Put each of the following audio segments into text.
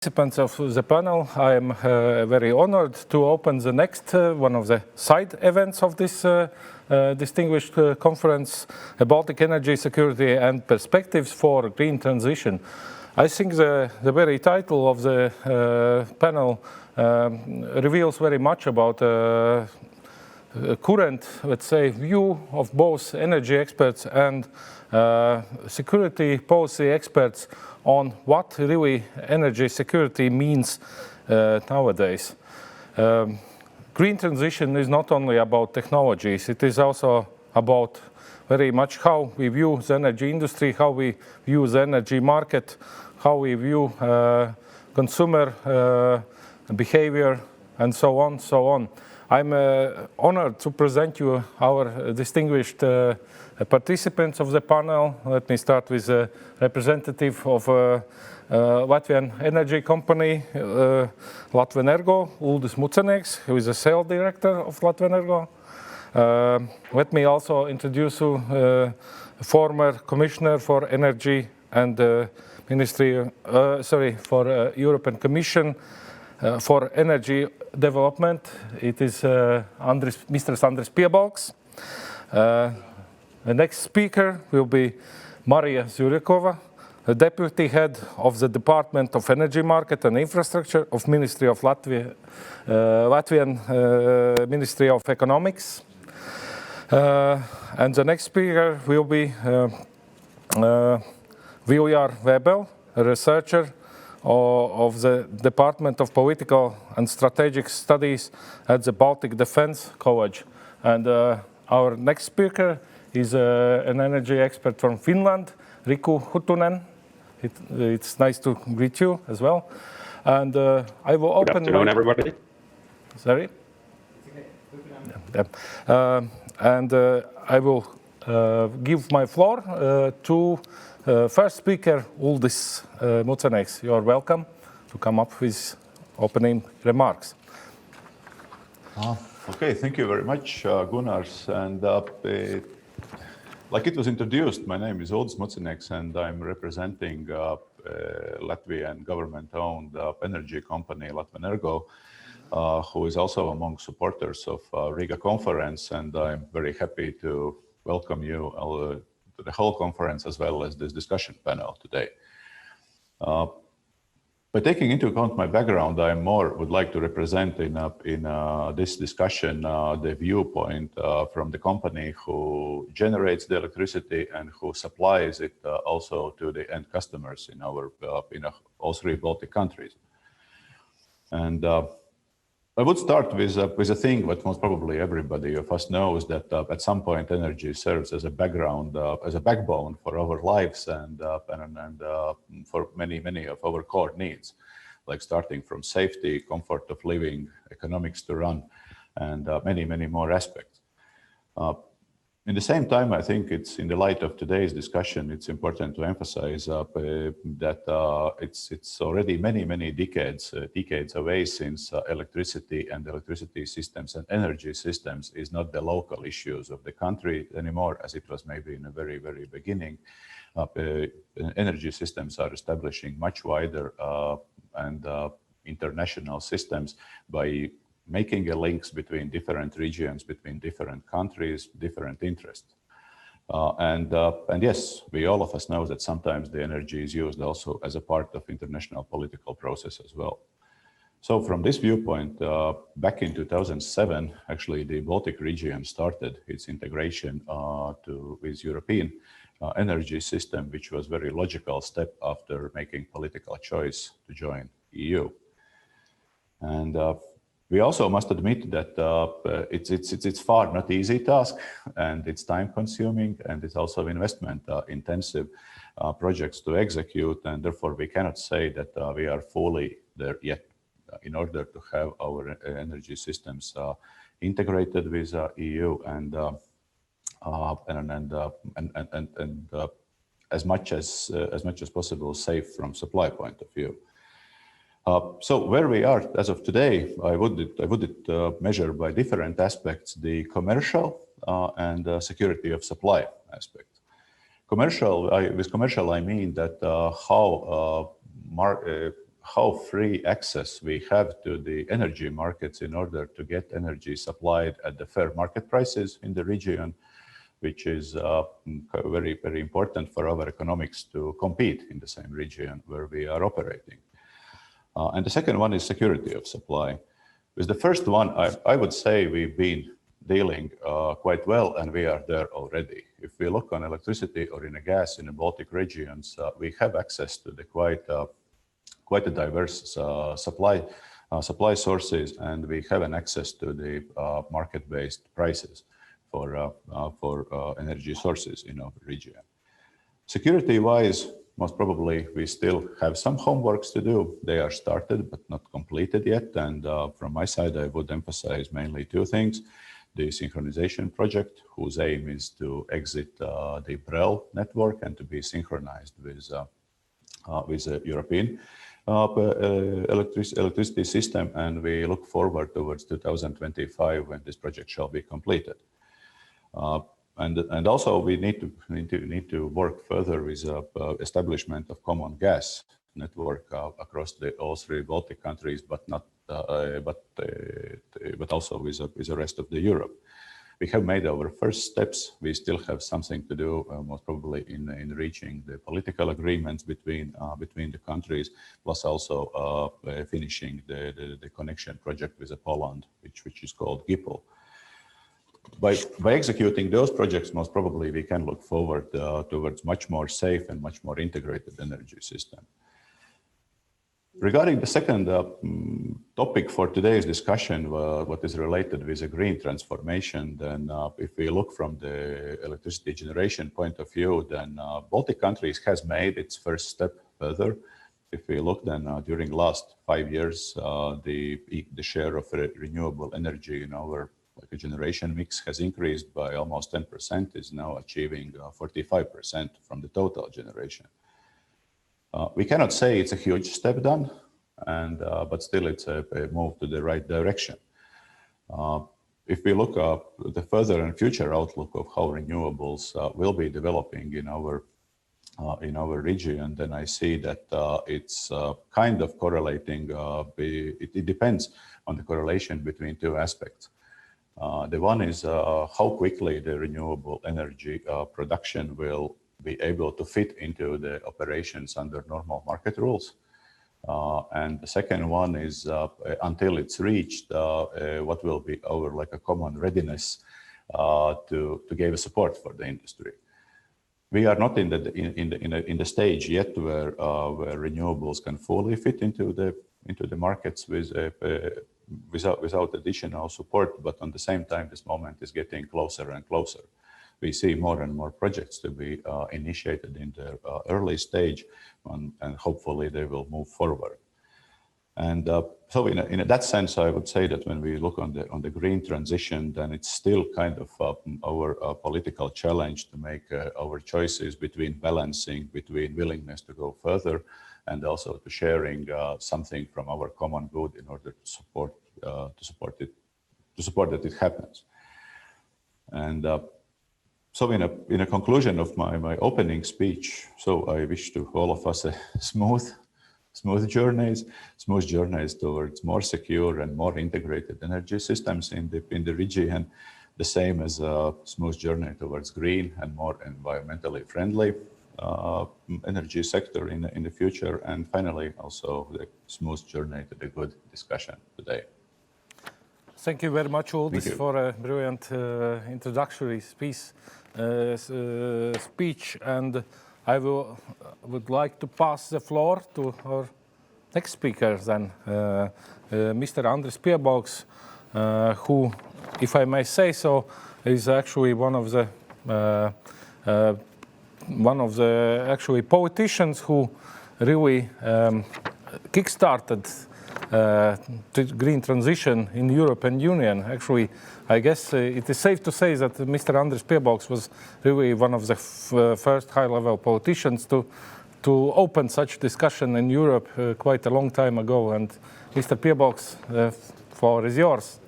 Participants of the panel, I am very honored to open the next one of the side events of this distinguished conference, Baltic Energy Security and Perspectives for Green Transition. I think the very title of the panel reveals very much about current, let's say, view of both energy experts and security policy experts on what really energy security means nowadays. Green transition is not only about technologies, it is also about very much how we view the energy industry, how we view the energy market, how we view consumer behavior, and so on. I'm honored to present you our distinguished participants of the panel. Let me start with a representative of Latvian energy company, Latvenergo, Uldis Mucenīks, who is the sales director of Latvenergo. Let me also introduce you former commissioner for energy and for European Commission for energy development. It is Mr. Andris Piebalgs. The next speaker will be Marija Zurikova, the Deputy Head of the Department of Energy Market and Infrastructure of Ministry of Latvian Ministry of Economics. And the next speaker will be Viljar Vēbele, a researcher of the Department of Political and Strategic Studies at the Baltic Defense College. And our next speaker is an energy expert from Finland, Riku Huttunen. It's nice to greet you as well. And I will open. Good afternoon, everybody. Sorry? Yeah. And I will give my floor to first speaker, Uldis Mucenīks. You are welcome to come up with opening remarks. Okay, thank you very much, Gunnars. And like it was introduced, my name is Uldis Mucenīks, and I'm representing Latvian government-owned energy company, Latvenergo, who is also among supporters of Riga conference. And I'm very happy to welcome you to the whole conference as well as this discussion panel today. By taking into account my background, I would like to represent in this discussion the viewpoint from the company who generates the electricity and who supplies it also to the end customers in all three Baltic countries. And I would start with a thing that most probably everybody of us knows, that at some point energy serves as a background, as a backbone for our lives and for many of our core needs, like starting from safety, comfort of living, economics to run, and many more aspects. In the same time, I think it's in the light of today's discussion, it's important to emphasize that it's already many decades away since electricity and electricity systems and energy systems is not the local issues of the country anymore, as it was maybe in the very beginning. Energy systems are establishing much wider and international systems by making links between different regions, between different countries, different interests. And yes, all of us know that sometimes the energy is used also as a part of international political process as well. So from this viewpoint, back in 2007, actually the Baltic region started its integration with European energy system, which was a very logical step after making political choice to join EU. And we also must admit that it's far not easy task, and it's time consuming, and it's also investment intensive projects to execute, and therefore we cannot say that we are fully there yet. In order to have our energy systems integrated with EU and as much as possible safe from supply point of view. So where we are as of today, I would measure by different aspects: the commercial and security of supply aspect. With commercial, I mean that how free access we have to the energy markets in order to get energy supplied at the fair market prices in the region, which is very, very important for our economics to compete in the same region where we are operating. And the second one is security of supply. With the first one, I would say we've been dealing quite well, and we are there already. If we look on electricity or in a gas in the Baltic regions, we have access to the quite a diverse supply sources, and we have an access to the market-based prices for energy sources in our region. Security-wise, most probably we still have some homeworks to do. They are started but not completed yet. And from my side, I would emphasize mainly two things. The synchronization project, whose aim is to exit the BRELL network and to be synchronized with the European electricity system. And we look forward towards 2025 when this project shall be completed. And also we need to work further with establishment of common gas network across all three Baltic countries, but also with the rest of the Europe. We have made our first steps. We still have something to do, most probably in reaching the political agreements between the countries, plus also finishing the connection project with Poland, which is called GIPL. By executing those projects, most probably we can look forward towards much more safe and much more integrated energy system. Regarding the second topic for today's discussion, what is related with the green transformation, then if we look from the electricity generation point of view, then Baltic countries has made its first step further. If we look then during last 5 years, the share of renewable energy in our a generation mix has increased by almost 10%, is now achieving 45% from the total generation. We cannot say it's a huge step done, but still it's a move to the right direction. If we look at the further and future outlook of how renewables will be developing in our region, then I see that it's kind of correlating. It depends on the correlation between two aspects. The one is how quickly the renewable energy production will be able to fit into the operations under normal market rules. And the second one is until it's reached, what will be our like a common readiness to give a support for the industry. We are not in the stage yet where renewables can fully fit into the markets without additional support, but on the same time, this moment is getting closer and closer. We see more and more projects to be initiated in the early stage, and hopefully they will move forward. And so in that sense, I would say that when we look on the green transition, then it's still kind of our political challenge to make our choices between balancing between willingness to go further and also to sharing something from our common good in order to support that it happens. And so in a conclusion of my opening speech, so I wish to all of us a smooth journeys towards more secure and more integrated energy systems in the region, the same as a smooth journey towards green and more environmentally friendly energy sector in the future, and finally also the smooth journey to the good discussion today. Thank you very much, Uldis, for a brilliant introductory speech. And I would like to pass the floor to our next speaker, then, Mr. Andris Piebalgs, who, if I may say so, is actually one of the actually politicians who really kickstarted the green transition in the European Union. Actually, I guess it is safe to say that Mr. Andris Piebalgs was really one of the first high-level politicians to open such discussion in Europe quite a long time ago. And Mr. Piebalgs, the floor is yours.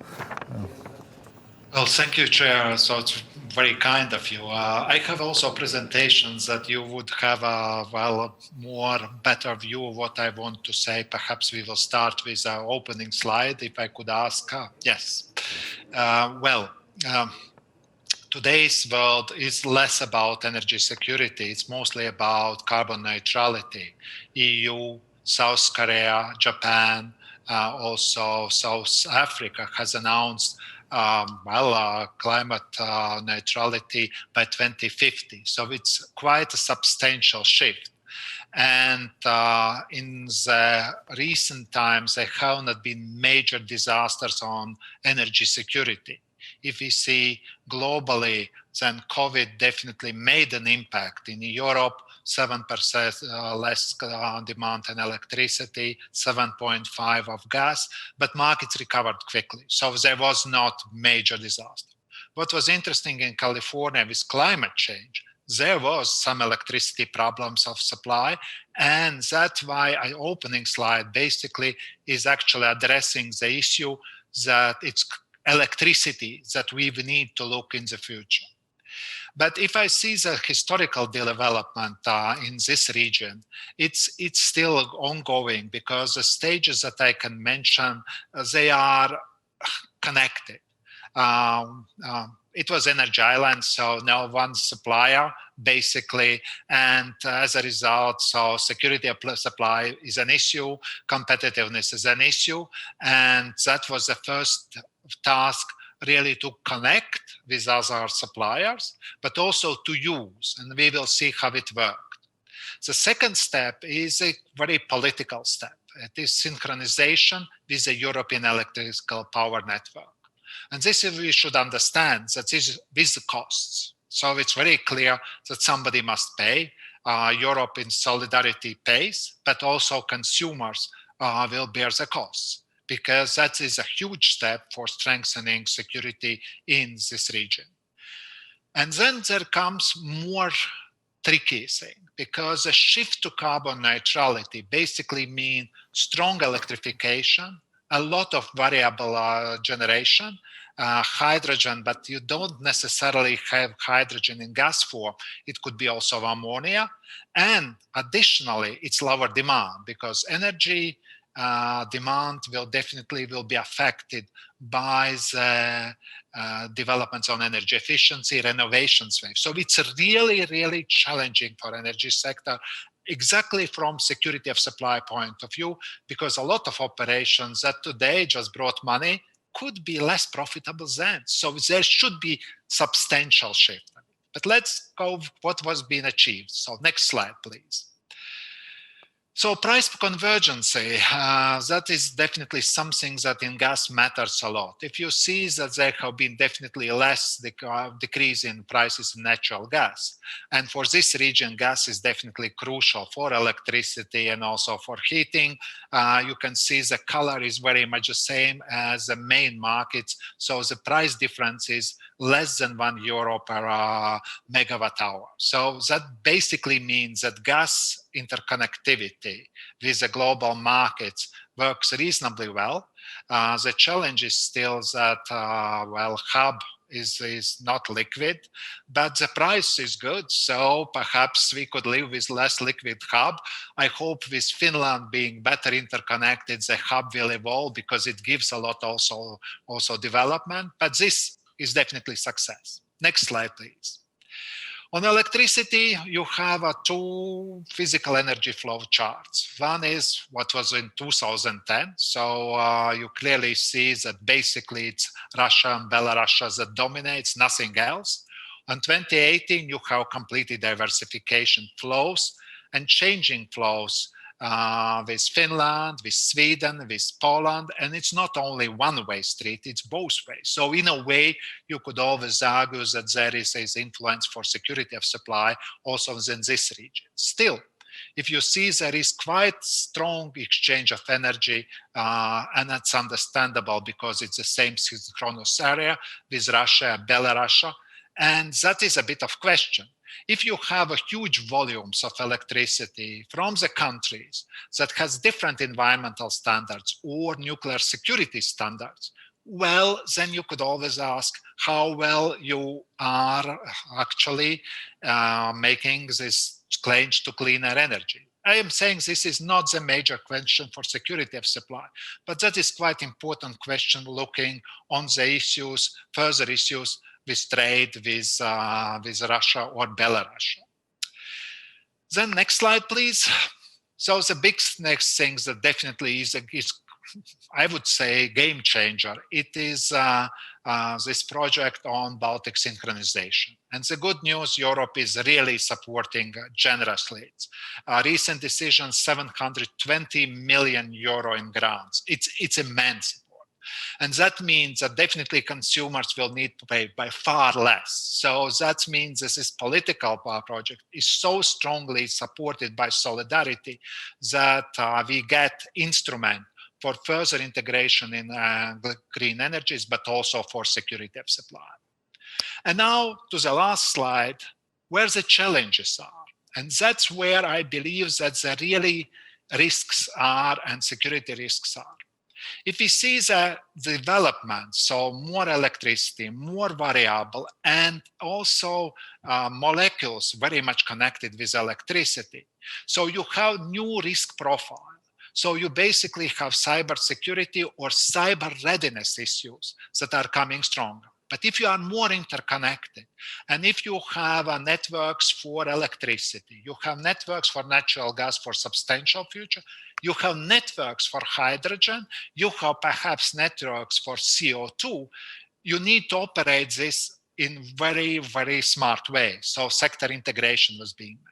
Well, thank you, Chair. So it's very kind of you. I have also presentations that you would have a more better view of what I want to say. Perhaps we will start with our opening slide, if I could ask. Yes. Well, today's world is less about energy security. It's mostly about carbon neutrality. EU, South Korea, Japan, also South Africa has announced climate neutrality by 2050. So it's quite a substantial shift. And in the recent times, there have not been major disasters on energy security. If we see globally, then COVID definitely made an impact. In Europe, 7% less demand in electricity, 7.5 of gas, but markets recovered quickly. So there was not major disaster. What was interesting in California with climate change, there was some electricity problems of supply, and that's why our opening slide basically is actually addressing the issue that it's electricity that we need to look in the future. But if I see the historical development in this region, it's still ongoing, because the stages that I can mention, they are connected. It was Energy Island, so now one supplier basically, and as a result, so security of supply is an issue, competitiveness is an issue, and that was the first task, really, to connect with other suppliers, but also to use, and we will see how it worked. The second step is a very political step. It is synchronization with the European electrical power network. And this we should understand that this is with the costs. So it's very clear that somebody must pay. Europe in solidarity pays, but also consumers will bear the costs, because that is a huge step for strengthening security in this region. And then there comes more tricky thing, because a shift to carbon neutrality basically means strong electrification, a lot of variable generation, hydrogen, but you don't necessarily have hydrogen in gas form. It could be also ammonia. And additionally, it's lower demand, because energy demand will definitely be affected by the developments on energy efficiency, renovations wave. So it's really, really challenging for energy sector, exactly from security of supply point of view, because a lot of operations that today just brought money could be less profitable then. So there should be substantial shift. But let's go what was being achieved. So next slide, please. So price convergence, that is definitely something that in gas matters a lot. If you see that there have been definitely less decrease in prices in natural gas. And for this region, gas is definitely crucial for electricity and also for heating. You can see the color is very much the same as the main markets. So the price difference is less than €1 per megawatt hour. So that basically means that gas interconnectivity with the global markets works reasonably well. The challenge is still that, hub is not liquid, but the price is good. So perhaps we could live with less liquid hub. I hope with Finland being better interconnected, the hub will evolve, because it gives a lot also development. But this is definitely success. Next slide, please. On electricity, you have two physical energy flow charts. One is what was in 2010. So you clearly see that basically it's Russia and Belarus that dominates, nothing else. In 2018, you have completely diversification flows and changing flows with Finland, with Sweden, with Poland, and it's not only one-way street, it's both ways. So in a way, you could always argue that there is an influence for security of supply also in this region. Still, if you see there is quite strong exchange of energy, and that's understandable because it's the same synchronous area with Russia and Belarus, and that is a bit of question. If you have a huge volumes of electricity from the countries that has different environmental standards or nuclear security standards, well, then you could always ask how well you are actually making this change to cleaner energy. I am saying this is not the major question for security of supply, but that is quite important question looking on the issues, further issues with trade with Russia or Belarus. Then next slide, please. So the big next thing that definitely is I would say, game changer. It is this project on Baltic synchronization. And the good news, Europe is really supporting generously. Recent decision, 720 million euro in grants. It's immense. And that means that definitely consumers will need to pay by far less. So that means this political project is so strongly supported by solidarity that we get instrument for further integration in green energies, but also for security of supply. And now to the last slide, where the challenges are. And that's where I believe that the really risks are and security risks are. If we see the development, so more electricity, more variable, and also molecules very much connected with electricity, so you have new risk profile. So you basically have cyber security or cyber readiness issues that are coming stronger. But if you are more interconnected, and if you have networks for electricity, you have networks for natural gas for substantial future, you have networks for hydrogen, you have perhaps networks for CO2, you need to operate this in very, very smart way. So sector integration was being made.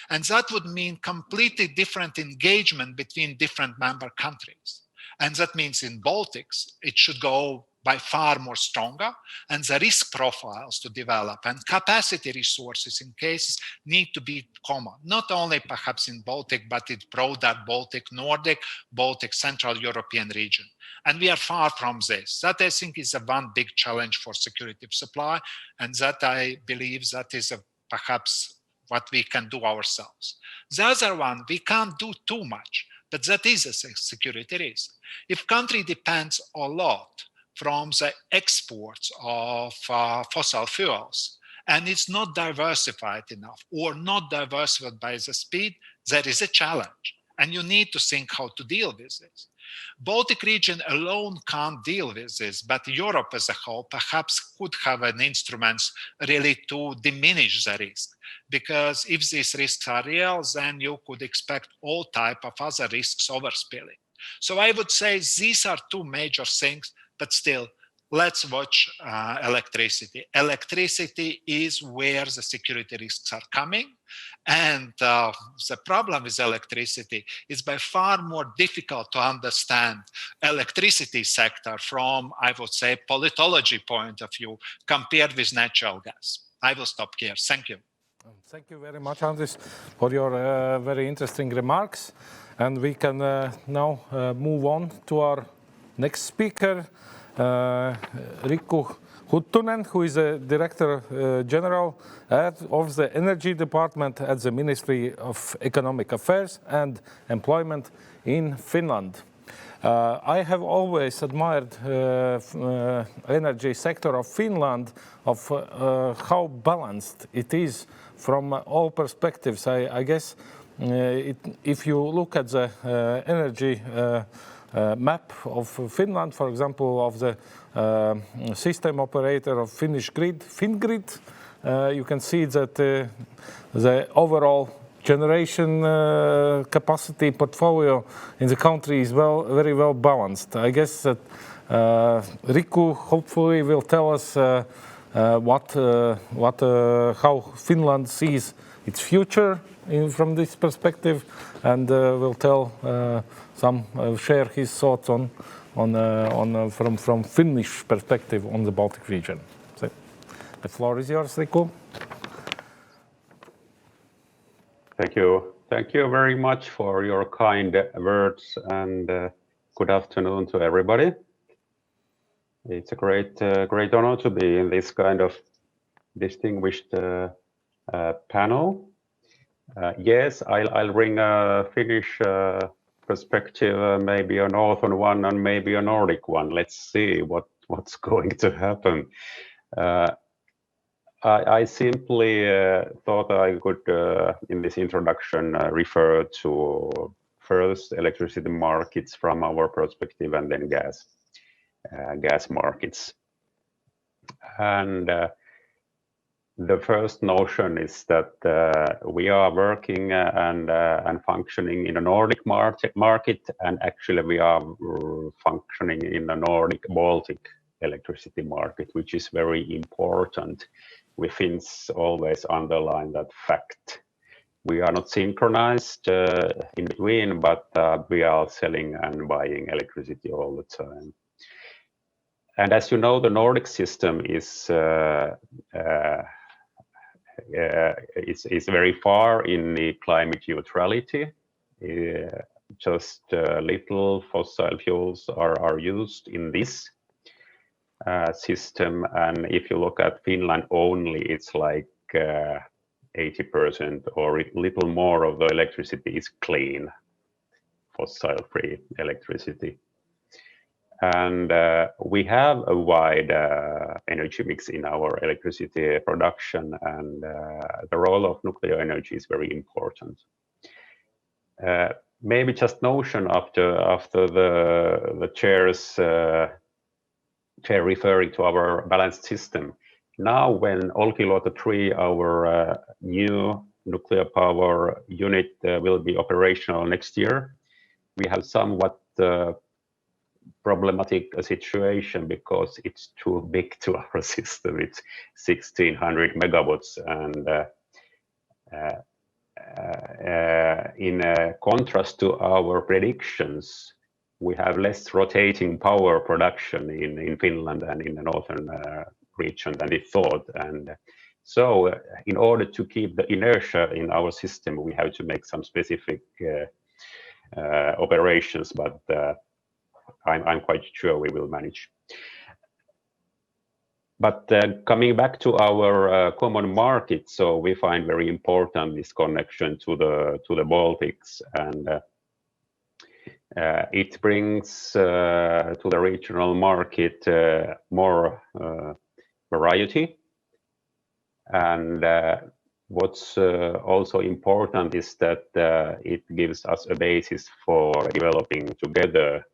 And that would mean completely different engagement between different member countries. And that means in Baltics, it should go by far more stronger, and the risk profiles to develop and capacity resources in cases need to be common, not only perhaps in Baltic, but in broader Baltic, Nordic, Baltic, Central European region. And we are far from this. That I think is a one big challenge for security of supply, and that I believe that is perhaps what we can do ourselves. The other one, we can't do too much, but that is a security risk. If country depends a lot from the exports of fossil fuels, and it's not diversified enough or not diversified by the speed, there is a challenge. And you need to think how to deal with this. Baltic region alone can't deal with this, but Europe as a whole perhaps could have an instrument really to diminish the risk. Because if these risks are real, then you could expect all type of other risks overspilling. So I would say these are two major things, but still, let's watch electricity. Electricity is where the security risks are coming. And the problem with electricity is by far more difficult to understand electricity sector from, I would say, politology point of view compared with natural gas. I will stop here. Thank you. Thank you very much, Andris, for your very interesting remarks. And we can now move on to our next speaker, Riku Huttunen, who is the Director General of the Energy Department at the Ministry of Economic Affairs and Employment in Finland. I have always admired energy sector of Finland, of how balanced it is from all perspectives. I guess if you look at the energy map of Finland, for example, of the system operator of Finnish grid, Fingrid, you can see that the overall generation capacity portfolio in the country is very well balanced. I guess that Riku hopefully will tell us how Finland sees its future from this perspective, and will share his thoughts from Finnish perspective on the Baltic region. So the floor is yours, Riku. Thank you. Thank you very much for your kind words, and good afternoon to everybody. It's a great honor to be in this kind of distinguished panel. Yes, I'll bring a Finnish perspective, maybe a northern one and maybe a Nordic one. Let's see what what's going to happen. I simply thought I could, in this introduction, refer to first electricity markets from our perspective, and then gas markets. And the first notion is that we are working and functioning in a Nordic market, and actually we are functioning in the Nordic-Baltic electricity market, which is very important. We Finns always underline that fact. We are not synchronized in between, but we are selling and buying electricity all the time. And as you know, the Nordic system is very far in the climate neutrality. Just little fossil fuels are used in this system, and if you look at Finland only, it's like 80% or a little more of the electricity is clean, fossil-free electricity. And we have a wide energy mix in our electricity production, and the role of nuclear energy is very important. Maybe just notion after the chair's chair referring to our balanced system. Now, when Olkiluoto 3, our new nuclear power unit, will be operational next year, we have somewhat problematic situation because it's too big to our system. It's 1600 megawatts, and in contrast to our predictions, we have less rotating power production in Finland and in the northern region than we thought. And so in order to keep the inertia in our system, we have to make some specific operations, but I'm quite sure we will manage. But coming back to our common market, so we find very important this connection to the Baltics, and it brings to the regional market more variety. And what's also important is that it gives us a basis for developing together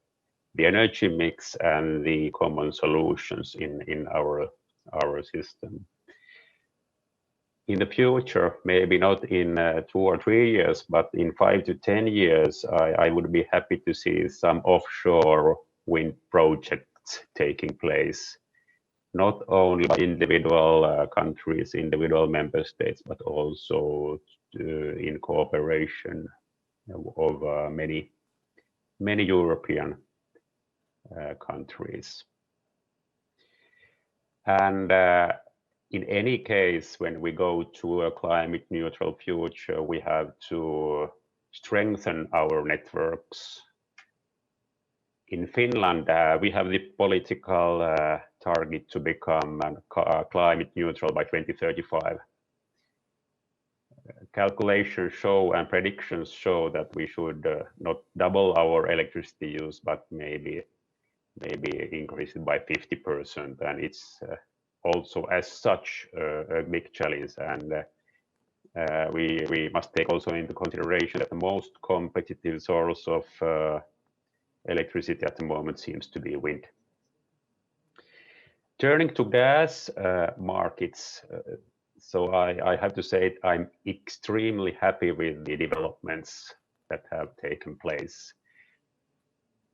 the energy mix and the common solutions in our system. In the future, maybe not in 2 or 3 years, but in 5 to 10 years, I would be happy to see some offshore wind projects taking place, not only by individual countries, individual member states, but also in cooperation of many European countries. And in any case, when we go to a climate neutral future, we have to strengthen our networks. In Finland, we have the political target to become climate neutral by 2035. Calculations show and predictions show that we should not double our electricity use, but maybe increase it by 50%, and it's also as such a big challenge. And we must take also into consideration that the most competitive source of electricity at the moment seems to be wind. Turning to gas markets, so I have to say I'm extremely happy with the developments that have taken place.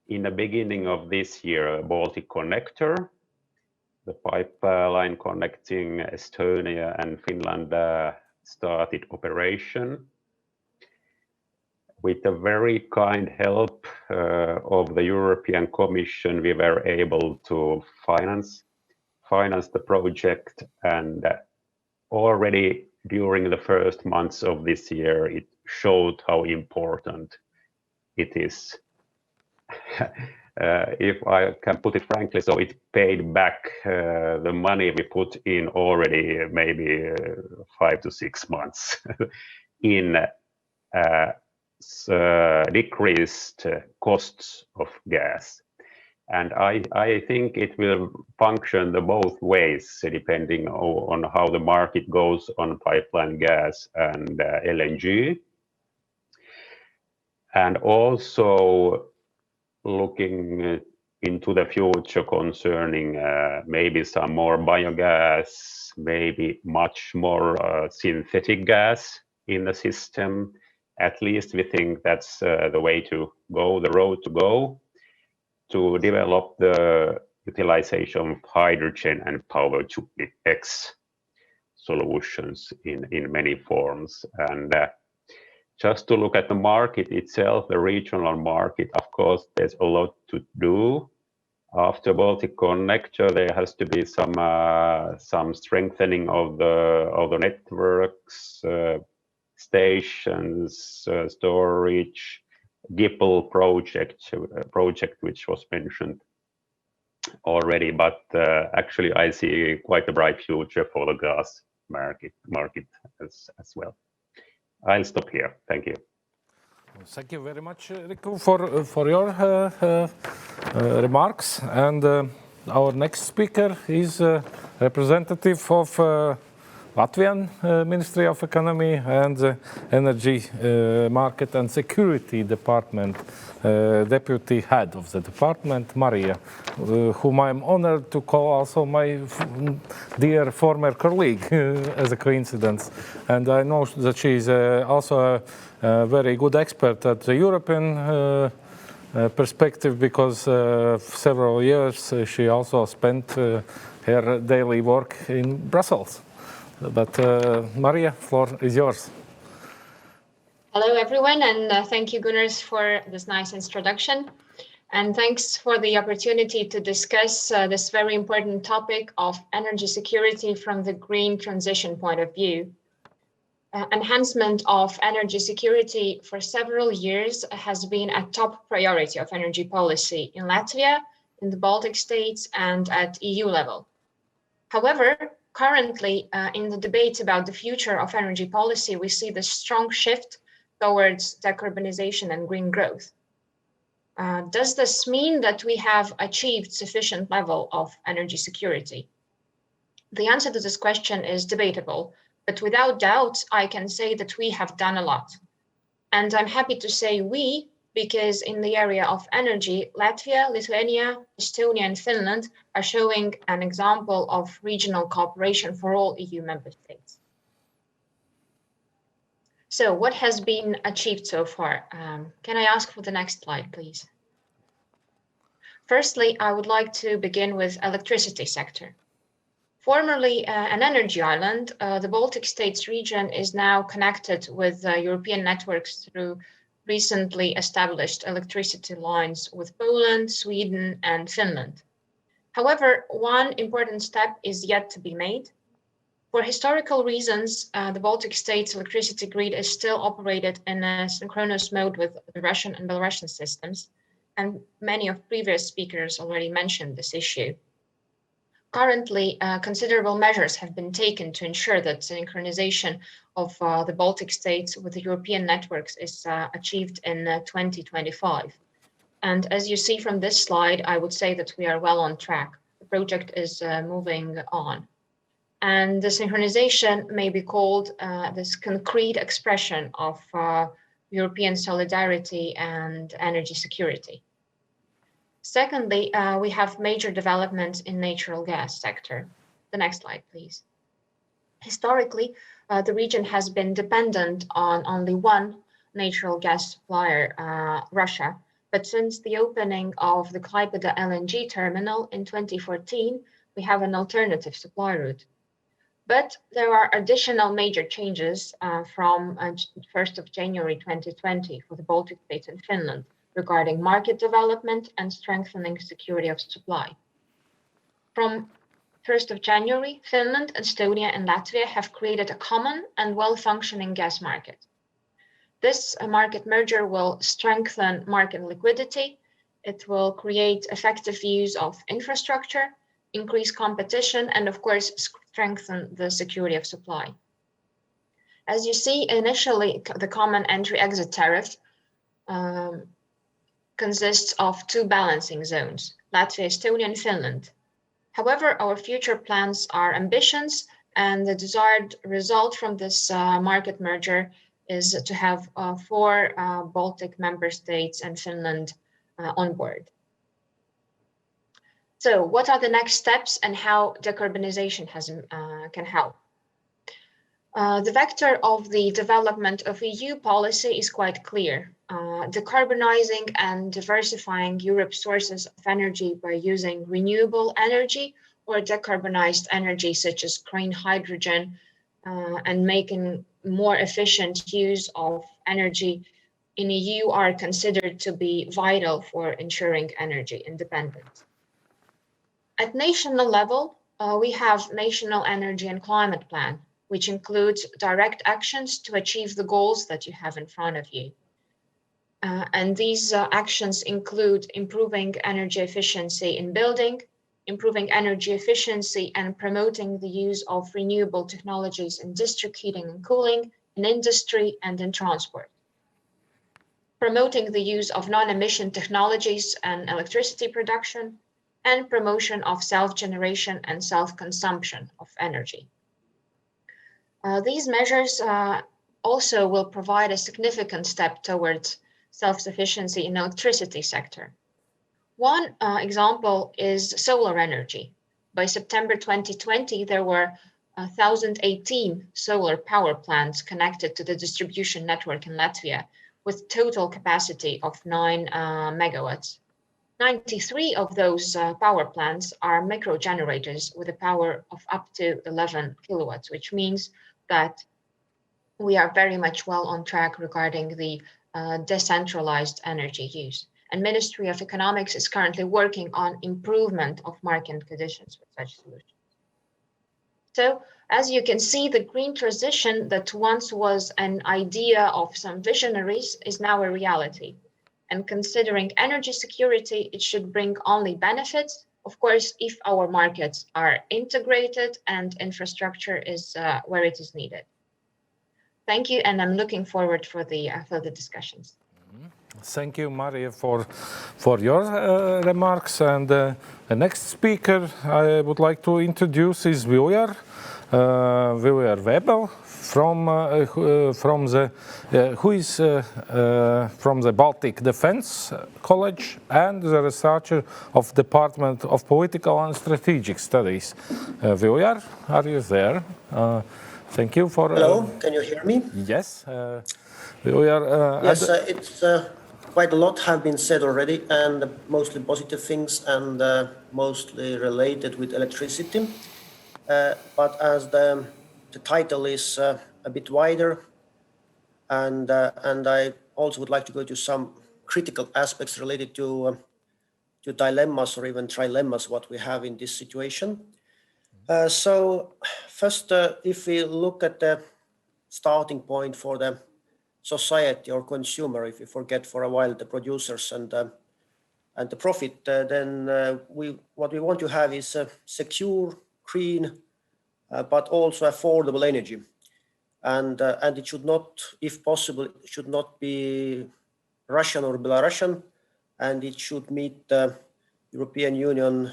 In the beginning of this year, Balticconnector, the pipeline connecting Estonia and Finland, started operation. With the very kind help of the European Commission, we were able to finance the project, and already during the first months of this year, it showed how important it is. If I can put it frankly, so it paid back the money we put in already maybe 5 to 6 months in decreased costs of gas. And I think it will function the both ways, depending on how the market goes on pipeline gas and LNG. And also looking into the future concerning maybe some more biogas, maybe much more synthetic gas in the system. At least we think that's the way to go, the road to go, to develop the utilization of hydrogen and Power-to-X solutions in many forms. And just to look at the market itself, the regional market, of course, there's a lot to do. After Baltic Connector, there has to be some strengthening of the networks, stations, storage, GIPL project which was mentioned already. But actually, I see quite a bright future for the gas market as well. I'll stop here. Thank you. Thank you very much, Riku, for your remarks. And our next speaker is representative of Latvian Ministry of Economy and Energy Market and Security Department, Deputy Head of the Department, Maria, whom I'm honored to call also my dear former colleague as a coincidence. And I know that she is also a very good expert at the European perspective, because several years she also spent her daily work in Brussels. But Maria, floor is yours. Hello, everyone, and thank you, Gunnars, for this nice introduction. And thanks for the opportunity to discuss this very important topic of energy security from the green transition point of view. Enhancement of energy security for several years has been a top priority of energy policy in Latvia, in the Baltic states, and at EU level. However, currently, in the debate about the future of energy policy, we see the strong shift towards decarbonization and green growth. Does this mean that we have achieved sufficient level of energy security? The answer to this question is debatable, but without doubt, I can say that we have done a lot. And I'm happy to say we, because in the area of energy, Latvia, Lithuania, Estonia, and Finland are showing an example of regional cooperation for all EU member states. So what has been achieved so far? Can I ask for the next slide, please? Firstly, I would like to begin with electricity sector. Formerly an energy island, the Baltic States region is now connected with European networks through recently established electricity lines with Poland, Sweden, and Finland. However, one important step is yet to be made. For historical reasons, the Baltic States electricity grid is still operated in a synchronous mode with the Russian and Belarusian systems, and many of previous speakers already mentioned this issue. Currently, considerable measures have been taken to ensure that synchronization of the Baltic states with the European networks is achieved in 2025. And as you see from this slide, I would say that we are well on track. The project is moving on. And the synchronization may be called this concrete expression of European solidarity and energy security. Secondly, we have major developments in natural gas sector. The next slide, please. Historically, the region has been dependent on only one natural gas supplier, Russia. But since the opening of the Klaipėda LNG terminal in 2014, we have an alternative supply route. But there are additional major changes from 1st of January 2020 for the Baltic states and Finland, regarding market development and strengthening security of supply. From 1st of January, Finland, Estonia, and Latvia have created a common and well-functioning gas market. This market merger will strengthen market liquidity. It will create effective use of infrastructure, increase competition, and of course, strengthen the security of supply. As you see, initially, the common entry-exit tariff consists of 2 balancing zones, Latvia, Estonia, and Finland. However, our future plans are ambitious, and the desired result from this market merger is to have 4 Baltic member states and Finland on board. So what are the next steps and how decarbonization can help? The vector of the development of EU policy is quite clear. Decarbonizing and diversifying Europe's sources of energy by using renewable energy or decarbonized energy such as green hydrogen and making more efficient use of energy in EU are considered to be vital for ensuring energy independence. At national level, we have National Energy and Climate Plan, which includes direct actions to achieve the goals that you have in front of you. And these actions include improving energy efficiency in building, improving energy efficiency and promoting the use of renewable technologies in district heating and cooling, in industry and in transport. Promoting the use of non-emission technologies and electricity production, and promotion of self-generation and self-consumption of energy. These measures also will provide a significant step towards self-sufficiency in the electricity sector. One example is solar energy. By September 2020, there were 1,018 solar power plants connected to the distribution network in Latvia with total capacity of 9 megawatts. 93 of those power plants are micro generators with a power of up to 11 kilowatts, which means that we are very much well on track regarding the decentralized energy use. And Ministry of Economics is currently working on improvement of market conditions for such solutions. So, as you can see, the green transition that once was an idea of some visionaries is now a reality. And considering energy security, it should bring only benefits, of course, if our markets are integrated and infrastructure is where it is needed. Thank you, and I'm looking forward for the further discussions. Thank you, Maria, for your remarks. And the next speaker I would like to introduce is Viljar Webel who is from the Baltic Defense College and the researcher of Department of Political and Strategic Studies. Viljar, are you there? Thank you for. Hello, can you hear me? Yes. Viljar. Yes, it's quite a lot have been said already, and mostly positive things and mostly related with electricity. But as the title is a bit wider, and I also would like to go to some critical aspects related to dilemmas or even trilemmas what we have in this situation. So first, if we look at the starting point for the society or consumer, if we forget for a while the producers and the profit, then what we want to have is a secure, green, but also affordable energy, and it should not, if possible, it should not be Russian or Belarusian, and it should meet the European Union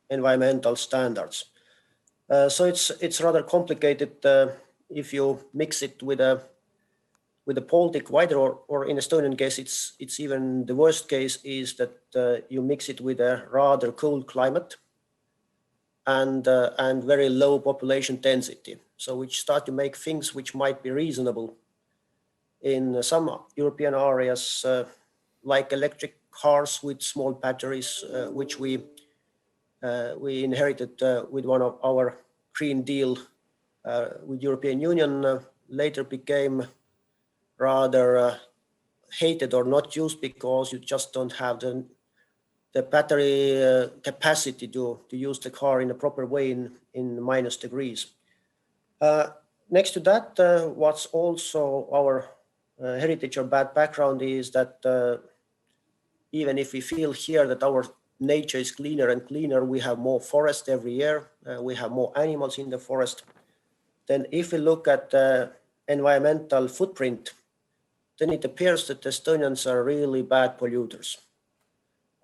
environmental standards. So it's rather complicated if you mix it with the Baltic wider, or in Estonian case, it's even the worst case is that you mix it with a rather cold climate and very low population density. So which start to make things which might be reasonable in some European areas, like electric cars with small batteries, which we inherited with one of our Green Deal with European Union, later became rather hated or not used because you just don't have the battery capacity to use the car in a proper way in minus degrees. Next to that, what's also our heritage or bad background is that even if we feel here that our nature is cleaner and cleaner, we have more forest every year, we have more animals in the forest. Then if we look at the environmental footprint, then it appears that Estonians are really bad polluters.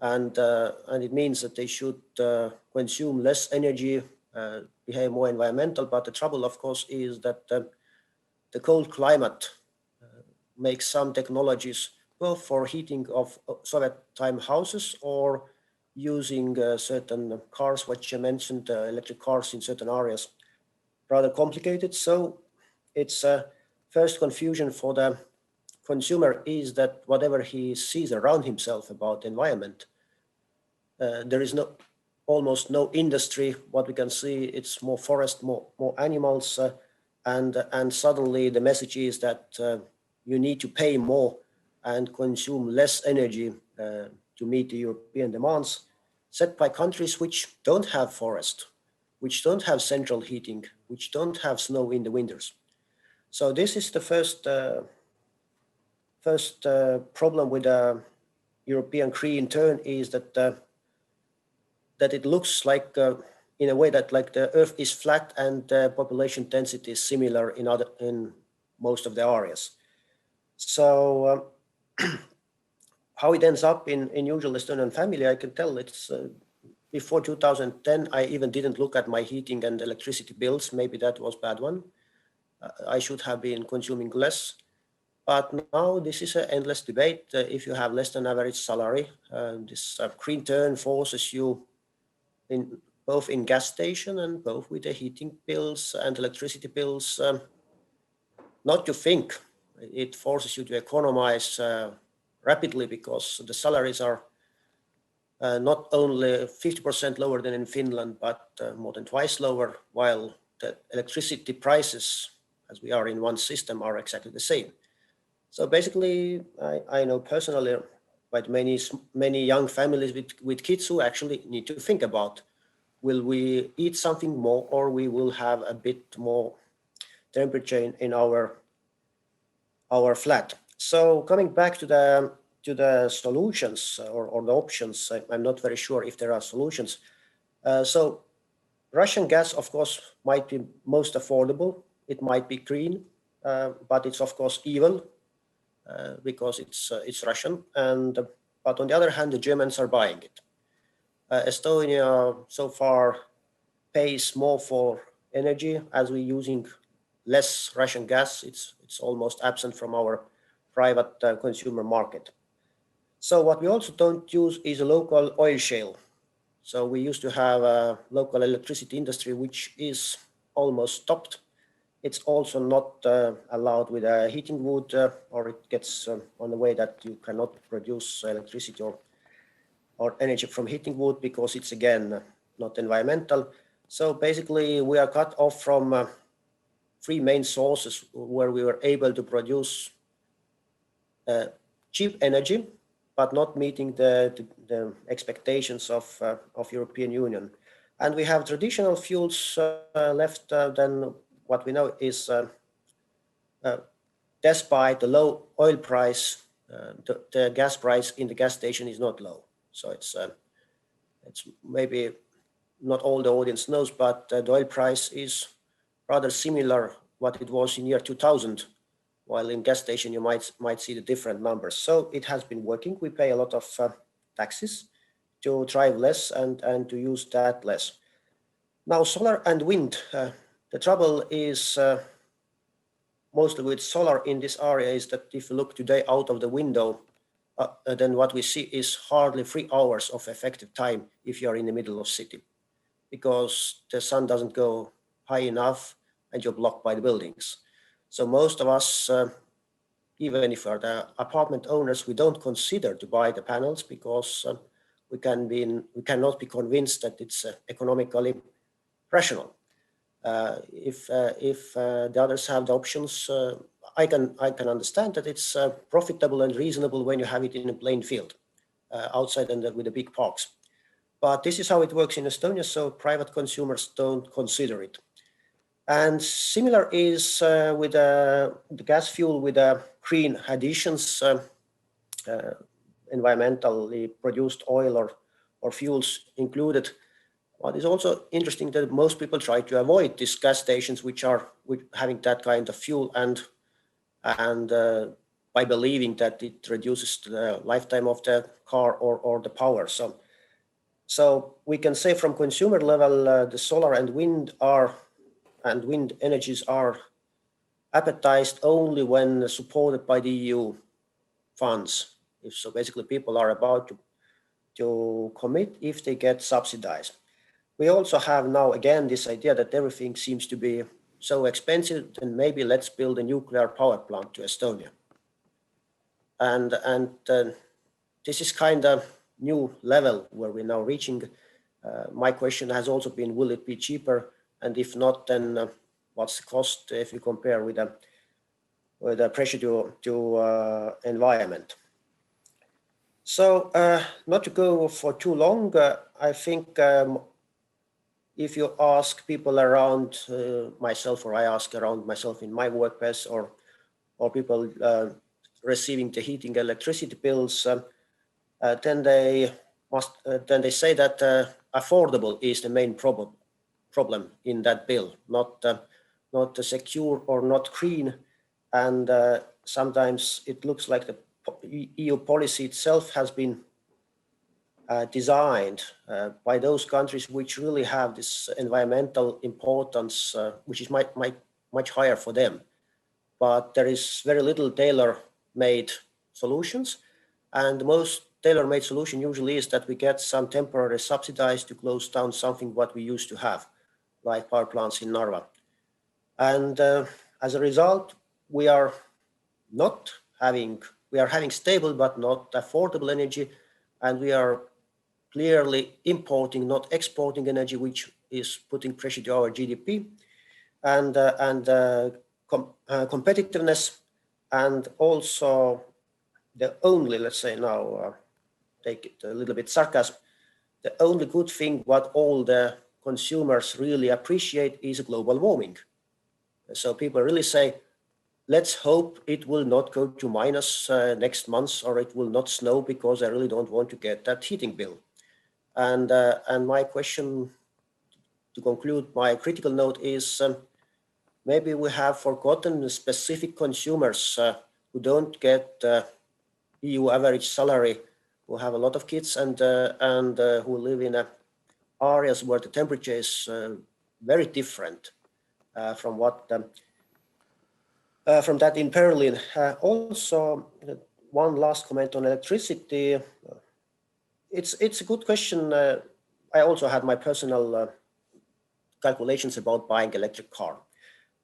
and it means that they should consume less energy, behave more environmental. But the trouble, of course, is that the cold climate makes some technologies both for heating of Soviet time houses or using certain cars, what you mentioned, electric cars in certain areas, rather complicated. So it's first confusion for the consumer is that whatever he sees around himself about the environment, there is almost no industry. What we can see, it's more forest, more animals, and suddenly the message is that you need to pay more and consume less energy to meet the European demands set by countries which don't have forest, which don't have central heating, which don't have snow in the winters. So this is the first problem with the European green turn is that that it looks like in a way that like the Earth is flat and population density is similar in most of the areas. So how it ends up in usual Estonian family, I can tell it's before 2010, I even didn't look at my heating and electricity bills. Maybe that was bad one. I should have been consuming less. But now this is an endless debate. If you have less than average salary, this green turn forces you both in gas station and both with the heating bills and electricity bills, not to think. It forces you to economize rapidly because the salaries are not only 50% lower than in Finland, but more than twice lower, while the electricity prices, as we are in one system, are exactly the same. So basically, I know personally quite many young families with kids who actually need to think about, will we eat something more or we will have a bit more temperature in our flat. So coming back to the solutions or the options, I'm not very sure if there are solutions. So Russian gas, of course, might be most affordable. It might be green, but it's of course evil because it's Russian. But on the other hand, the Germans are buying it. Estonia so far pays more for energy as we're using less Russian gas. It's almost absent from our private consumer market. So what we also don't use is a local oil shale. So we used to have a local electricity industry, which is almost stopped. It's also not allowed with heating wood, or it gets on the way that you cannot produce electricity or energy from heating wood because it's again not environmental. So basically we are cut off from three main sources where we were able to produce cheap energy, but not meeting the expectations of European Union. And we have traditional fuels left. Then what we know is despite the low oil price, the gas price in the gas station is not low. So it's maybe not all the audience knows, but the oil price is rather similar what it was in year 2000, while in gas station you might see the different numbers. So it has been working. We pay a lot of taxes to drive less and to use that less. Now solar and wind, the trouble is mostly with solar in this area is that if you look today out of the window, then what we see is hardly 3 hours of effective time if you're in the middle of city, because the sun doesn't go high enough and you're blocked by the buildings. So most of us, even if we're the apartment owners, we don't consider to buy the panels because we cannot be convinced that it's economically rational. If the others have the options, I can understand that it's profitable and reasonable when you have it in a plain field outside and with the big parks. But this is how it works in Estonia, so private consumers don't consider it. And similar is with the gas fuel with green additions, environmentally produced oil or fuels included. What is also interesting that most people try to avoid these gas stations which are having that kind of fuel and by believing that it reduces the lifetime of the car or the power. So we can say from consumer level, the solar and wind energies are appetized only when supported by the EU funds. So basically people are about to commit if they get subsidized. We also have now again this idea that everything seems to be so expensive, and maybe let's build a nuclear power plant to Estonia. And this is kind of new level where we're now reaching. My question has also been, will it be cheaper? And if not, then what's the cost if you compare with the pressure to environment? So not to go for too long, I think if you ask people around myself, or I ask around myself in my workplace, or people receiving the heating electricity bills, then they say that affordable is the main problem in that bill, not secure or not green. And sometimes it looks like the EU policy itself has been designed by those countries which really have this environmental importance, which is much higher for them. But there is very little tailor-made solutions, and the most tailor-made solution usually is that we get some temporary subsidies to close down something what we used to have, like power plants in Narva. And as a result, we are having stable but not affordable energy, and we are clearly importing, not exporting energy, which is putting pressure to our GDP and competitiveness. And also the only, let's say now, take it a little bit sarcasm, the only good thing what all the consumers really appreciate is global warming. So people really say, let's hope it will not go to minus next month, or it will not snow, because I really don't want to get that heating bill. And my question, to conclude my critical note, is maybe we have forgotten the specific consumers who don't get EU average salary, who have a lot of kids, and who live in areas where the temperature is very different from what from that in Berlin. Also, one last comment on electricity. It's a good question. I also had my personal calculations about buying electric car,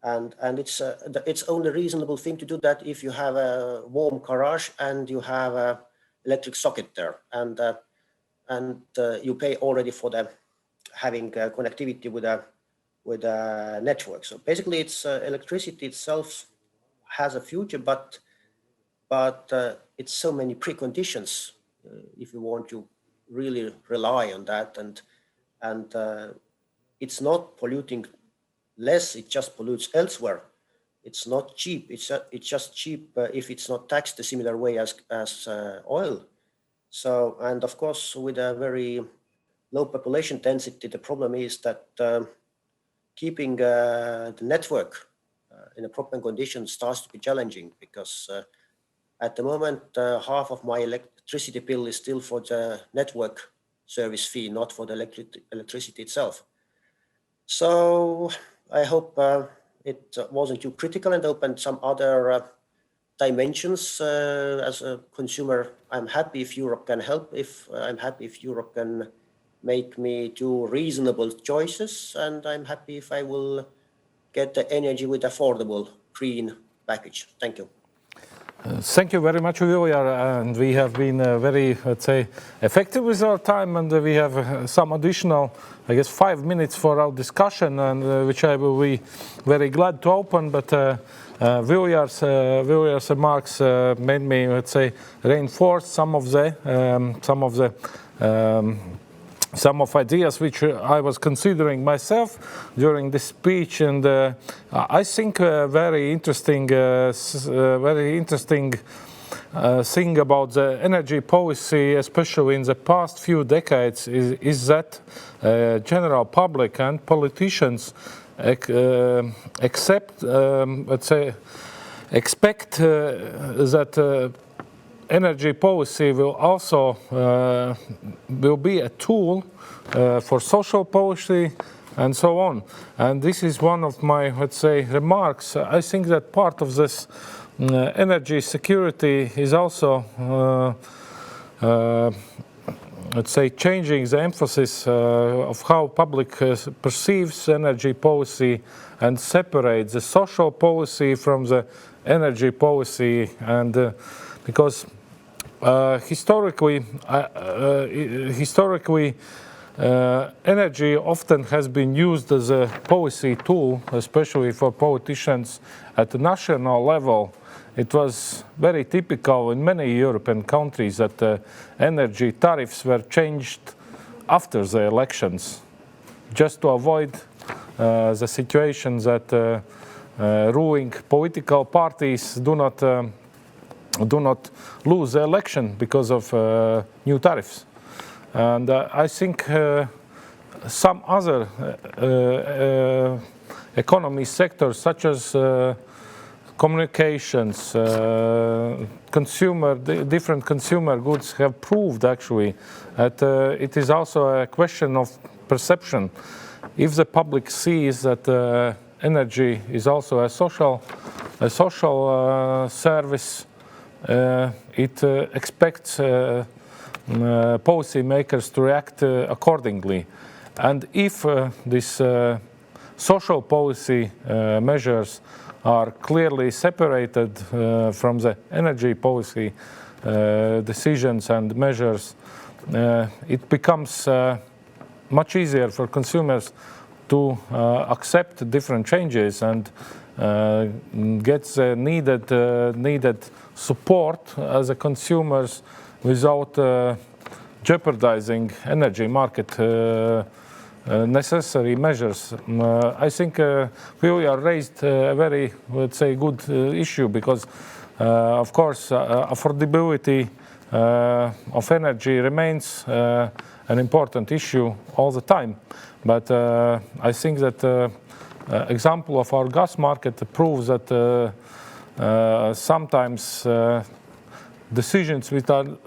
and it's only reasonable thing to do that if you have a warm garage and you have a electric socket there, and you pay already for the having connectivity with a network. So basically, it's electricity itself has a future, but it's so many preconditions if you want to really rely on that, and it's not polluting less, it just pollutes elsewhere. It's not cheap, it's just cheap if it's not taxed a similar way as oil. So, and of course, with a very low population density, the problem is that keeping the network in a proper condition starts to be challenging, because at the moment, half of my electricity bill is still for the network service fee, not for the electricity itself. So I hope it wasn't too critical and opened some other dimensions. As a consumer, I'm happy if Europe can help, I'm happy if Europe can make me do reasonable choices, and I'm happy if I will get the energy with affordable green package. Thank you. Thank you very much, Viljar, and we have been very, let's say, effective with our time, and we have some additional, I guess, 5 minutes for our discussion, and which I will be very glad to open. But Viljar's remarks made me, let's say, reinforce some of ideas which I was considering myself during this speech, and I think very interesting thing about the energy policy, especially in the past few decades, is that general public and politicians accept, let's say, expect that energy policy will also will be a tool for social policy and so on. And this is one of my, let's say, remarks. I think that part of this energy security is also, let's say, changing the emphasis of how public perceives energy policy and separate the social policy from the energy policy. And because historically, energy often has been used as a policy tool, especially for politicians at the national level. It was very typical in many European countries that energy tariffs were changed after the elections, just to avoid the situation that ruling political parties do not lose the election because of new tariffs. And I think some other economy sectors, such as communications, different consumer goods, have proved actually that it is also a question of perception. If the public sees that energy is also a social service, it expects policymakers to react accordingly. And if these social policy measures are clearly separated from the energy policy decisions and measures, it becomes much easier for consumers to accept different changes and get the needed support as a consumers without jeopardizing energy market necessary measures. I think we are raised a very, let's say, good issue because, of course, affordability of energy remains an important issue all the time. But I think that example of our gas market proves that sometimes decisions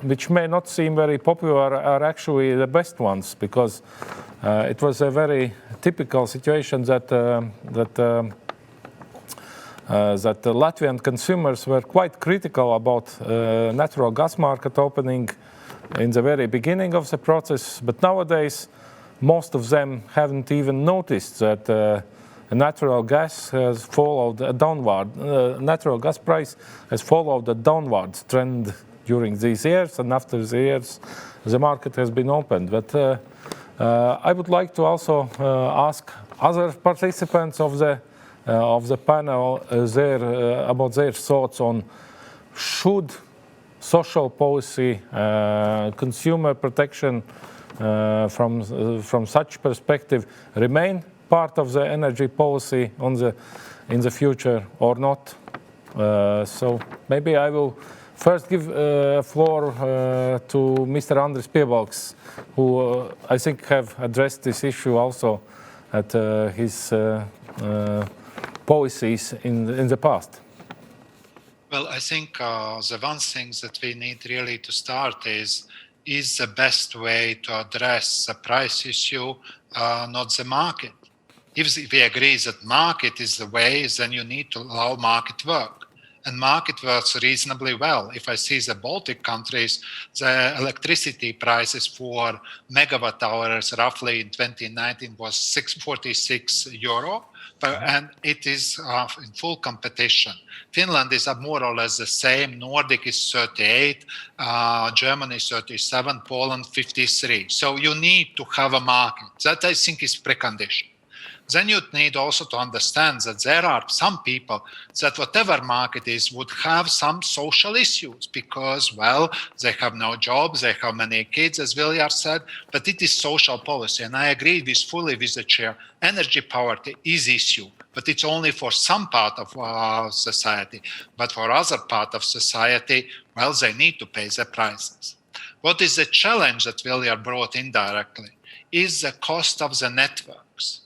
which may not seem very popular are actually the best ones, because it was a very typical situation that the Latvian consumers were quite critical about natural gas market opening in the very beginning of the process, but nowadays most of them haven't even noticed that natural gas has followed a downward. Natural gas price has followed a downward trend during these years, and after the years, the market has been opened. But I would like to also ask other participants of the panel about their thoughts on should social policy, consumer protection from such perspective remain part of the energy policy in the future or not. So maybe I will first give floor to Mr. Andris Piebalgs, who I think have addressed this issue also at his policies in the past. Well, I think the one thing that we need really to start is the best way to address the price issue, not the market. If we agree that market is the way, then you need to allow market work. And market works reasonably well. If I see the Baltic countries, the electricity prices for megawatt hours roughly in 2019 was €646, and it is in full competition. Finland is more or less the same. Nordic is 38, Germany 37, Poland 53. So you need to have a market. That I think is precondition. Then you need also to understand that there are some people that whatever market is would have some social issues because, well, they have no jobs, they have many kids, as Viljar said, but it is social policy. And I agree fully with the chair. Energy poverty is issue, but it's only for some part of society. But for other part of society, well, they need to pay the prices. What is the challenge that Viljar brought indirectly is the cost of the networks.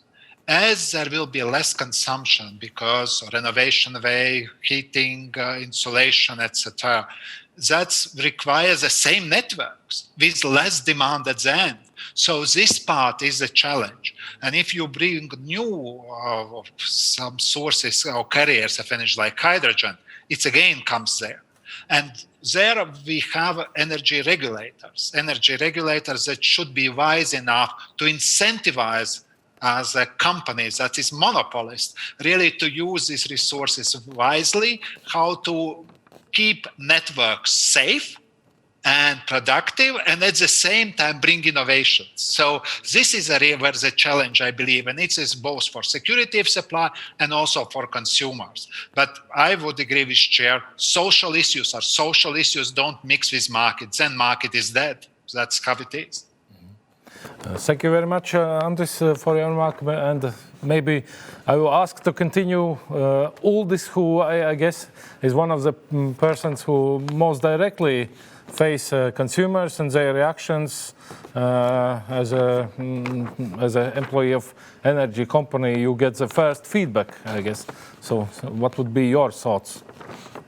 as there will be less consumption because renovation way, heating, insulation, etc., that requires the same networks with less demand at the end. So this part is a challenge. And if you bring new some sources or carriers of energy like hydrogen, it again comes there. And there we have energy regulators that should be wise enough to incentivize as a company that is monopolist, really to use these resources wisely, how to keep networks safe and productive, and at the same time bring innovations. So this is where the challenge, I believe, and it is both for security of supply and also for consumers. But I would agree with Chair, social issues are social issues, don't mix with markets, then market is dead. That's how it is. Thank you very much, Andris, for your remark. And maybe I will ask to continue Uldis, who I guess is one of the persons who most directly face consumers and their reactions. As an employee of energy company, you get the first feedback, I guess. So what would be your thoughts?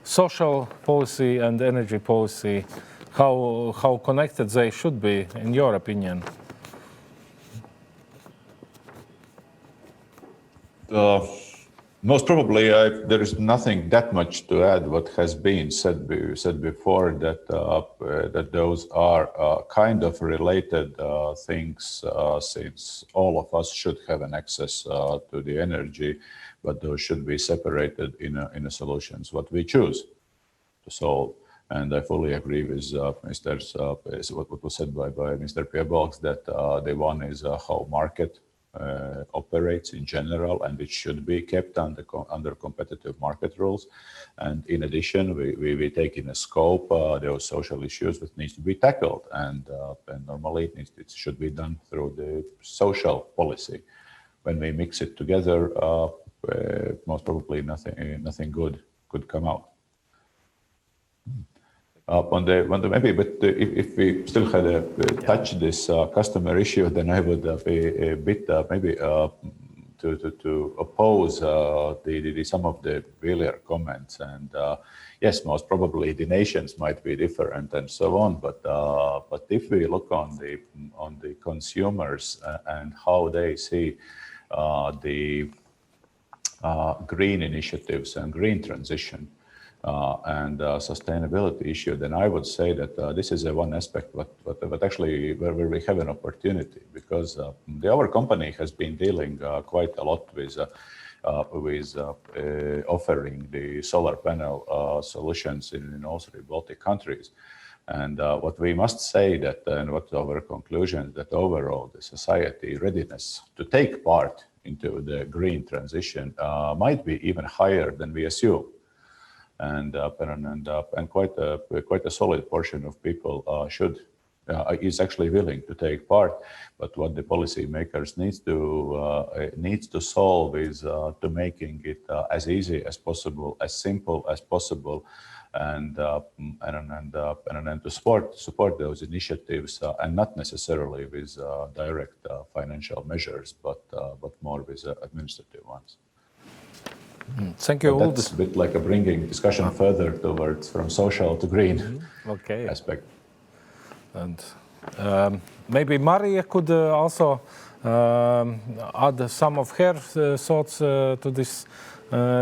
Social policy and energy policy, how connected they should be, in your opinion? Most probably, there is nothing that much to add what has been said before, that those are kind of related things, since all of us should have an access to the energy, but those should be separated in a solutions what we choose to solve. And I fully agree with what was said by Mr. Piebalgs, that the one is how market operates in general, and it should be kept under competitive market rules. And in addition, we take in a scope those social issues that needs to be tackled, and normally it should be done through the social policy. When we mix it together, most probably nothing good could come out. If we still had touch this customer issue, then I would be a bit maybe to oppose some of the earlier comments. And yes, most probably the nations might be different and so on. But if we look on the consumers and how they see the green initiatives and green transition, and sustainability issue, then I would say that this is one aspect, but actually where we have an opportunity, because our company has been dealing quite a lot with offering the solar panel solutions in all three Baltic countries. And what we must say that, and what our conclusion, that overall the society readiness to take part into the green transition might be even higher than we assume. And quite a solid portion of people is actually willing to take part. But what the policymakers needs to solve is to making it as easy as possible, as simple as possible, and to support those initiatives, and not necessarily with direct financial measures, but more with administrative ones. Thank you. That's a bit like bringing discussion further towards from social to green aspect. And maybe Maria could also add some of her thoughts to this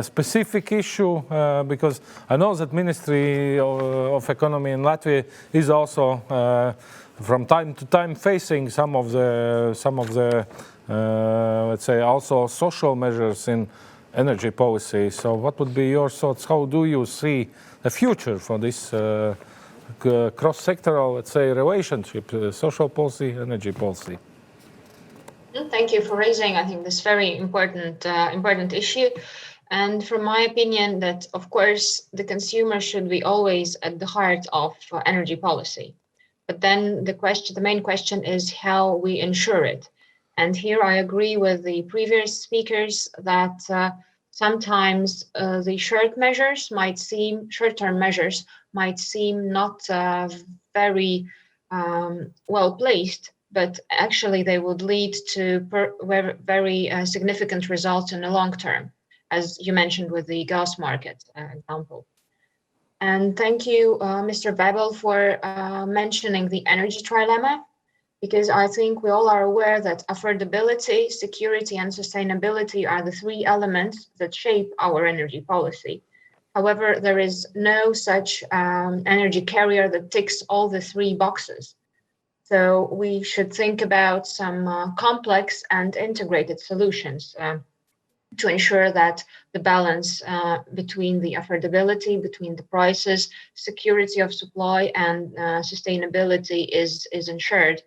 specific issue, because I know that Ministry of Economy in Latvia is also from time to time facing some of the let's say also social measures in energy policy. So what would be your thoughts? How do you see the future for this cross-sectoral, let's say, relationship, social policy, energy policy? Thank you for raising, I think, this very important issue. And from my opinion, that of course the consumer should be always at the heart of energy policy. But then the main question is how we ensure it. And here I agree with the previous speakers that sometimes the short-term measures might seem not very well placed, but actually they would lead to very significant results in the long term, as you mentioned with the gas market example. And thank you, Mr. Babel, for mentioning the energy trilemma, because I think we all are aware that affordability, security, and sustainability are the three elements that shape our energy policy. However, there is no such energy carrier that ticks all the three boxes. So we should think about some complex and integrated solutions to ensure that the balance between the affordability, between the prices, security of supply, and sustainability is ensured.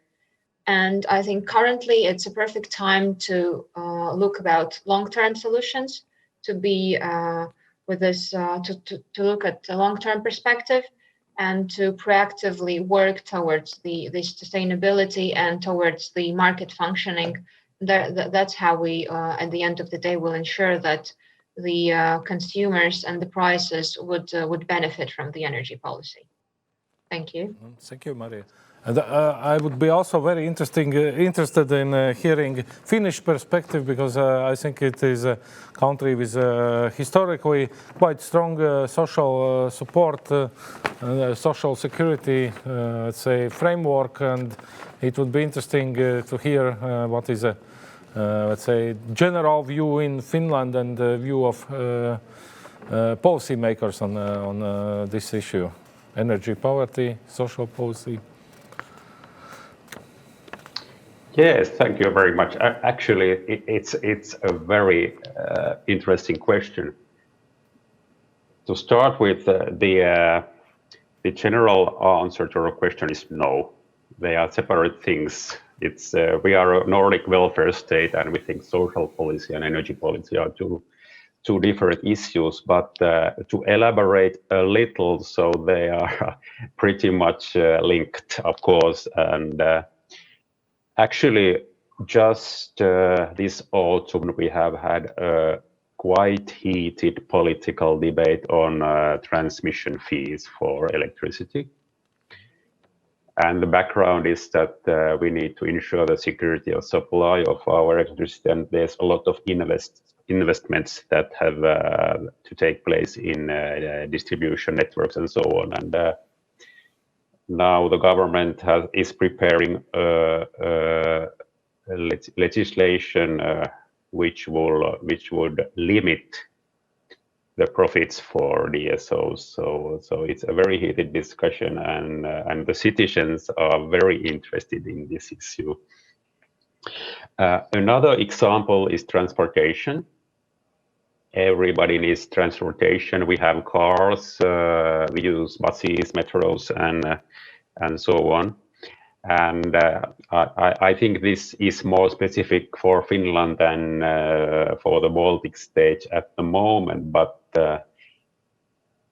And I think currently it's a perfect time to look about long-term solutions, to be with this, to look at the long-term perspective, and to proactively work towards the sustainability and towards the market functioning. That's how we, at the end of the day, will ensure that the consumers and the prices would benefit from the energy policy. Thank you. Thank you, Maria. And I would be also very interested in hearing Finnish perspective, because I think it is a country with historically quite strong social support, social security, let's say, framework, and it would be interesting to hear what is a, let's say, general view in Finland and the view of policymakers on this issue, energy poverty, social policy. Yes, thank you very much. Actually, it's a very interesting question. To start with, the general answer to your question is no. They are separate things. It's we are a Nordic welfare state, and we think social policy and energy policy are two different issues. But to elaborate a little, so they are pretty much linked, of course, and. Actually, just this autumn, we have had a quite heated political debate on transmission fees for electricity. And the background is that we need to ensure the security of supply of our electricity, and there's a lot of investments that have to take place in distribution networks and so on. And now the government is preparing legislation which would limit the profits for DSOs. So it's a very heated discussion, and the citizens are very interested in this issue. Another example is transportation. Everybody needs transportation. We have cars, we use buses, metros, and so on. And I think this is more specific for Finland than for the Baltic states at the moment. But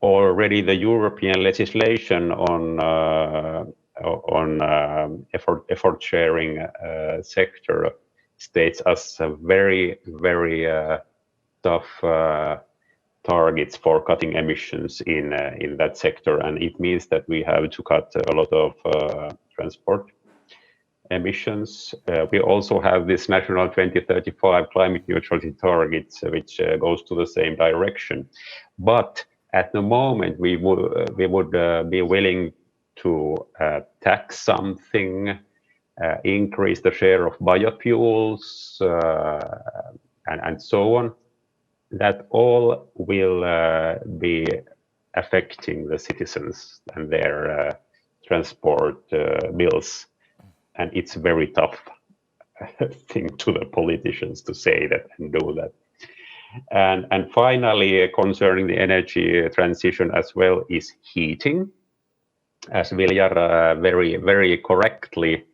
already the European legislation on effort sharing sector states as a very tough targets for cutting emissions in that sector, and it means that we have to cut a lot of transport emissions. We also have this national 2035 climate neutrality targets, which goes to the same direction. But at the moment, we would be willing to tax something, increase the share of biofuels, and so on. That all will be affecting the citizens and their transport bills. And it's very tough thing to the politicians to say that and do that. And finally, concerning the energy transition as well, is heating. As Viljar very correctly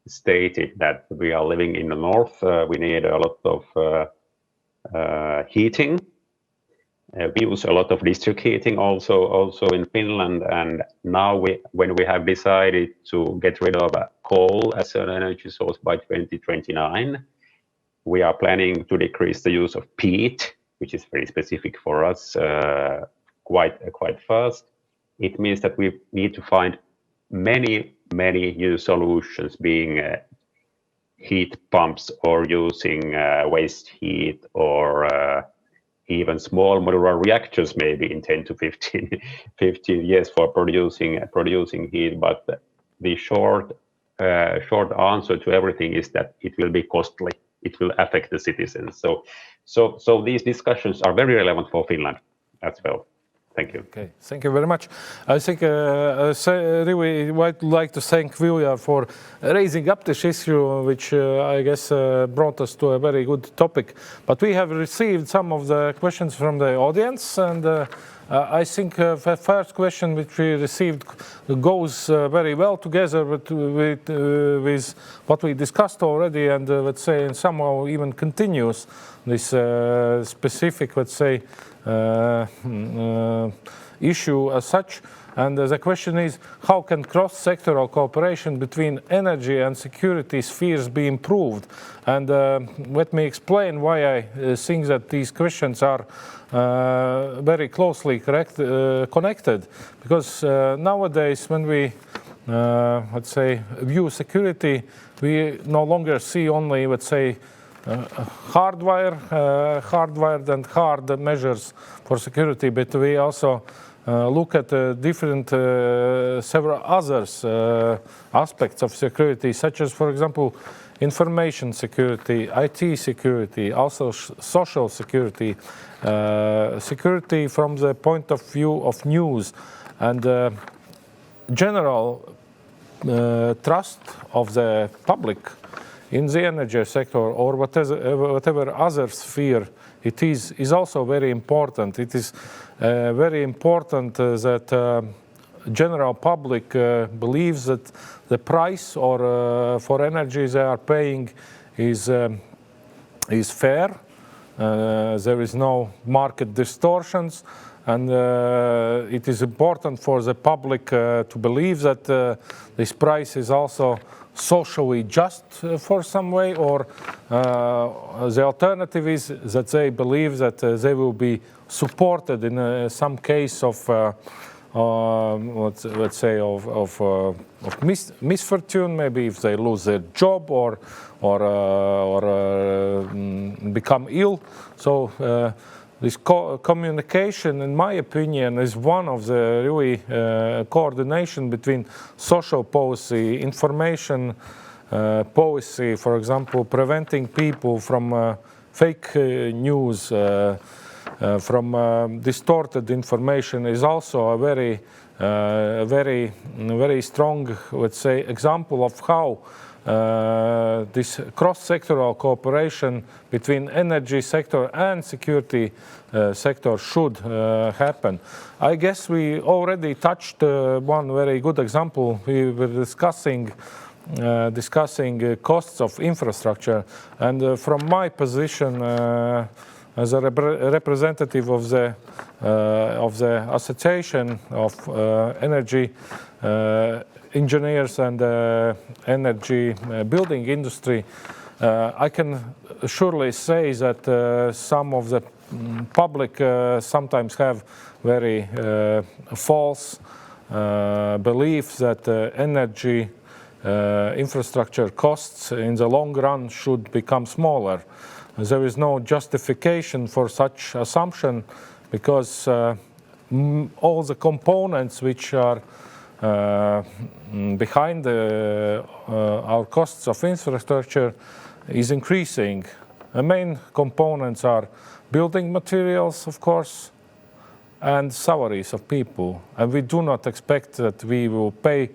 stated, that we are living in the north, we need a lot of heating. We use a lot of district heating also in Finland, and now when we have decided to get rid of coal as an energy source by 2029, we are planning to decrease the use of peat, which is very specific for us, quite fast. It means that we need to find many new solutions, being heat pumps or using waste heat or even small modular reactors maybe in 10 to 15 years for producing heat. But the short answer to everything is that it will be costly. It will affect the citizens. So these discussions are very relevant for Finland as well. Thank you. Okay, thank you very much. I think really would like to thank Vilja for raising up this issue, which I guess brought us to a very good topic. But we have received some of the questions from the audience, and I think the first question which we received goes very well together with what we discussed already, and let's say, and somehow even continues this specific, let's say, issue as such. And the question is, how can cross-sectoral cooperation between energy and security spheres be improved? And let me explain why I think that these questions are very closely connected. Because nowadays, when we, let's say, view security, we no longer see only, let's say, hardwired and hard measures for security, but we also look at different several others aspects of security, such as, for example, information security, IT security, also social security, security from the point of view of news, and general trust of the public in the energy sector or whatever other sphere it is also very important. It is very important that general public believes that the price or for energy they are paying is fair. There is no market distortions, and it is important for the public to believe that this price is also socially just for some way, or the alternative is that they believe that they will be supported in some case of let's say of misfortune, maybe if they lose their job or become ill. So this communication, in my opinion, is one of the really coordination between social policy, information policy, for example, preventing people from fake news, from distorted information, is also a very strong, let's say, example of how this cross-sectoral cooperation between energy sector and security sector should happen. I guess we already touched one very good example. We were discussing costs of infrastructure, and from my position as a representative of the Association of Energy Engineers and Energy Building Industry, I can surely say that some of the public sometimes have very false beliefs that energy infrastructure costs in the long run should become smaller. There is no justification for such assumption, because all the components which are behind our costs of infrastructure is increasing. The main components are building materials, of course, and salaries of people. And we do not expect that we will pay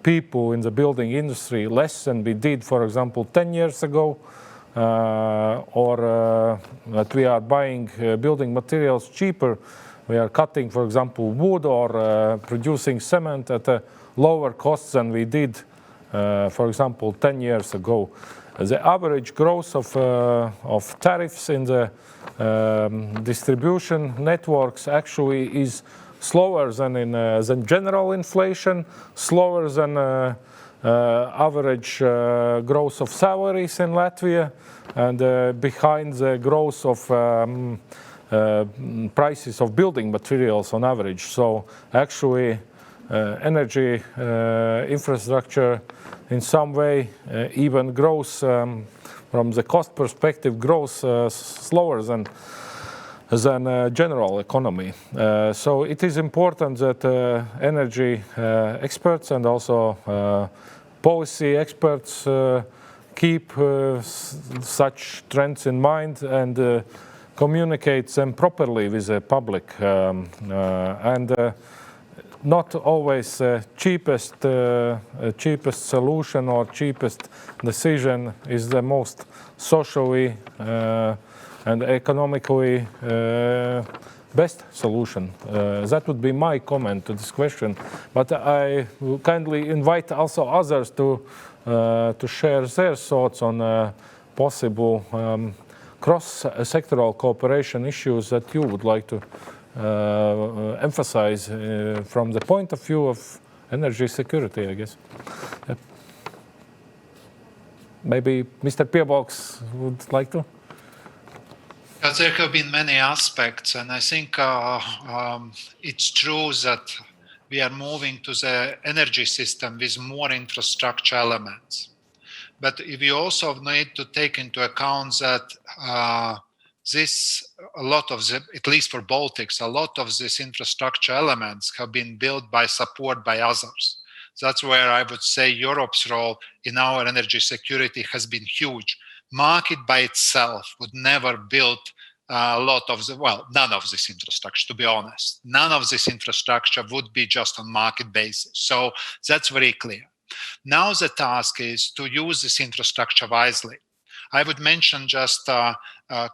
people in the building industry less than we did, for example, 10 years ago, or that we are buying building materials cheaper. We are cutting, for example, wood or producing cement at a lower cost than we did, for example, 10 years ago. The average growth of tariffs in the distribution networks actually is slower than general inflation, slower than average growth of salaries in Latvia, and behind the growth of prices of building materials on average. So actually energy infrastructure in some way even grows from the cost perspective, grows slower than general economy. So it is important that energy experts and also policy experts keep such trends in mind and communicate them properly with the public. And not always cheapest solution or cheapest decision is the most socially and economically best solution. That would be my comment to this question. But I will kindly invite also others to share their thoughts on possible cross-sectoral cooperation issues that you would like to emphasize from the point of view of energy security, I guess. Maybe Mr. Piebalgs would like to? There have been many aspects, and I think it's true that we are moving to the energy system with more infrastructure elements. But we also need to take into account that a lot of the, at least for Baltics, a lot of these infrastructure elements have been built by support by others. That's where I would say Europe's role in our energy security has been huge. Market by itself would never build a lot of none of this infrastructure, to be honest. None of this infrastructure would be just on market basis. So that's very clear. Now the task is to use this infrastructure wisely. I would mention just a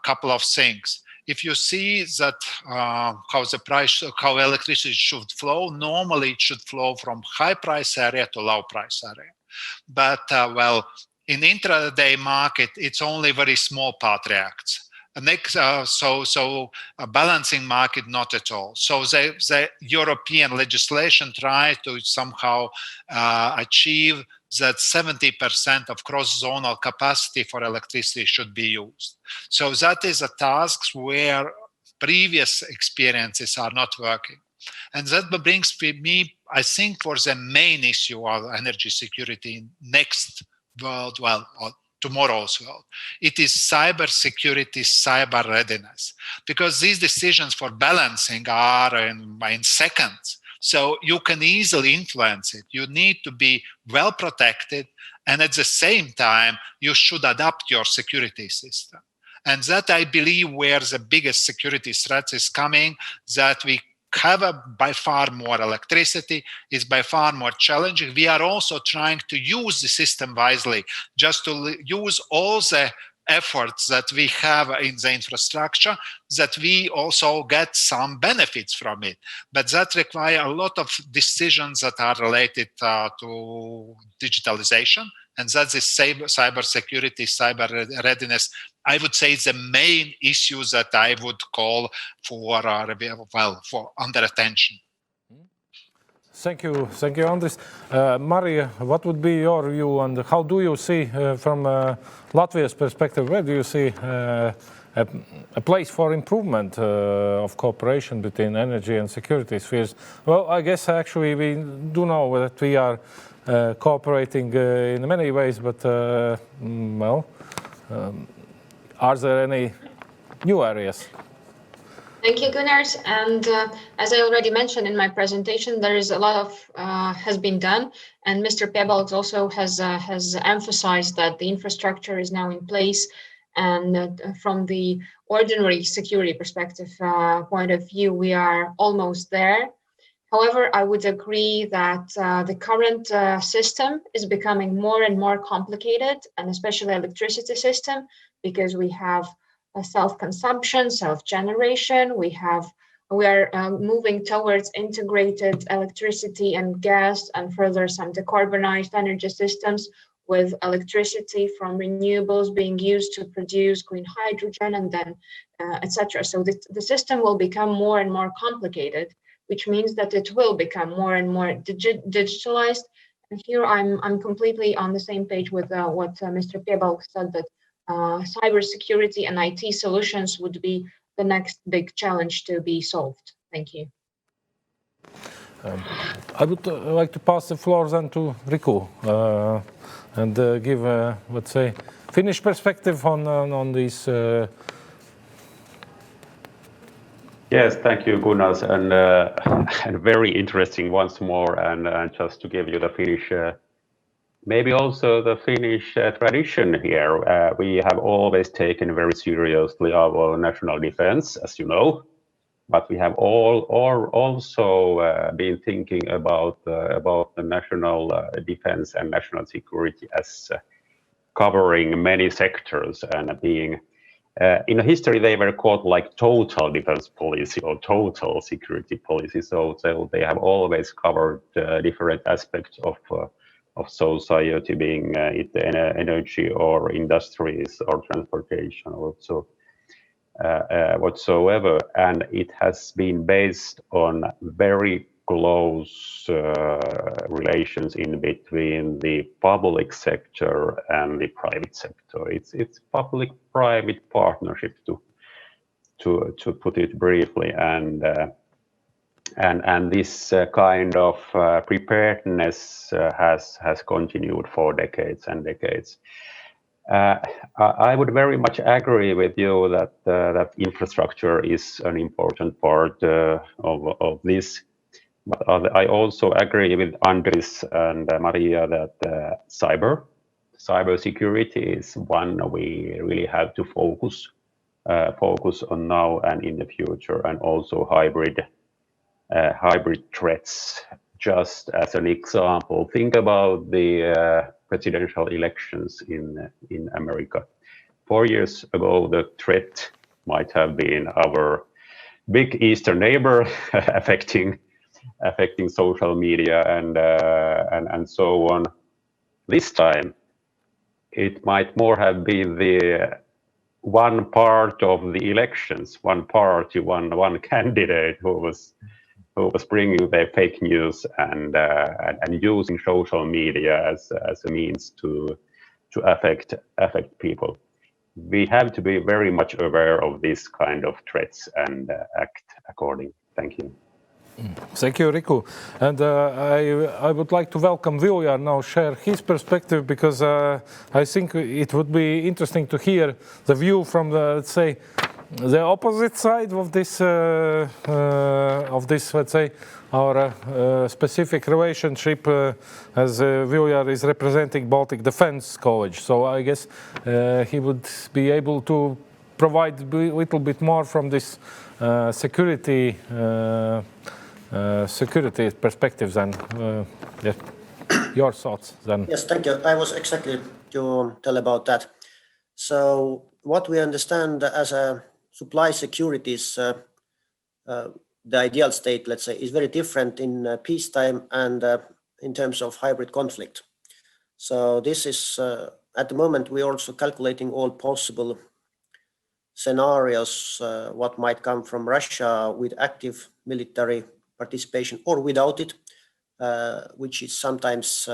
couple of things. If you see that how electricity should flow, normally it should flow from high price area to low price area. But in intraday market, it's only very small part reacts. So a balancing market, not at all. So the European legislation tried to somehow achieve that 70% of cross-zonal capacity for electricity should be used. So that is a task where previous experiences are not working. And that brings me, I think, for the main issue of energy security in next world, or tomorrow's world. It is cyber security, cyber readiness, because these decisions for balancing are in seconds. So you can easily influence it. You need to be well protected, and at the same time, you should adapt your security system. And that, I believe, where the biggest security threat is coming, that we have by far more electricity, is by far more challenging. We are also trying to use the system wisely, just to use all the efforts that we have in the infrastructure, that we also get some benefits from it. But that requires a lot of decisions that are related to digitalization, and that's the cyber security, cyber readiness. I would say the main issues that I would call for under attention. Thank you, Andris. Marija, what would be your view, and how do you see, from Latvia's perspective, where do you see a place for improvement of cooperation between energy and security spheres? Well, I guess actually we do know that we are cooperating in many ways, but are there any new areas? Thank you, Gunnars. And as I already mentioned in my presentation, there is a lot of has been done, and Mr. Piebalgs also has emphasized that the infrastructure is now in place, and from the ordinary security perspective point of view, we are almost there. However, I would agree that the current system is becoming more and more complicated, and especially electricity system, because we have self-consumption, self-generation. We are moving towards integrated electricity and gas, and further some decarbonized energy systems with electricity from renewables being used to produce green hydrogen, and then etc. So the system will become more and more complicated, which means that it will become more and more digitalized. And here I'm completely on the same page with what Mr. Piebalgs said, that cybersecurity and IT solutions would be the next big challenge to be solved. Thank you. I would like to pass the floor then to Riku and give, let's say, Finnish perspective on this. Yes, thank you, Gunnar, and very interesting once more. And just to give you the Finnish, maybe also the Finnish tradition here. We have always taken very seriously our national defense, as you know. But we have also been thinking about the national defense and national security as covering many sectors and being in history they were called like total defense policy or total security policy. So they have always covered different aspects of society, being it energy or industries or transportation also. Whatsoever, and it has been based on very close relations in between the public sector and the private sector. It's public-private partnership to put it briefly, and this kind of preparedness has continued for decades and decades. I would very much agree with you that infrastructure is an important part of this. But I also agree with Andris and Maria that cybersecurity is one we really have to focus on now and in the future, and also hybrid threats. Just as an example, think about the presidential elections in America. 4 years ago, the threat might have been our big eastern neighbor affecting social media and so on. This time, it might more have been the one part of the elections, one party, one candidate who was bringing their fake news and using social media as a means to affect people. We have to be very much aware of this kind of threats and act accordingly. Thank you. Thank you, Riku. And I would like to welcome Viljar now share his perspective, because I think it would be interesting to hear the view from the, let's say, the opposite side of this, let's say, our specific relationship, as Viljar is representing Baltic Defense College. So I guess he would be able to provide a little bit more from this security perspectives, and your thoughts then. Yes, thank you. I was exactly to tell about that. So what we understand as a supply security is the ideal state, let's say, is very different in peacetime and in terms of hybrid conflict. So this is, at the moment, we're also calculating all possible scenarios, what might come from Russia with active military participation or without it, which is sometimes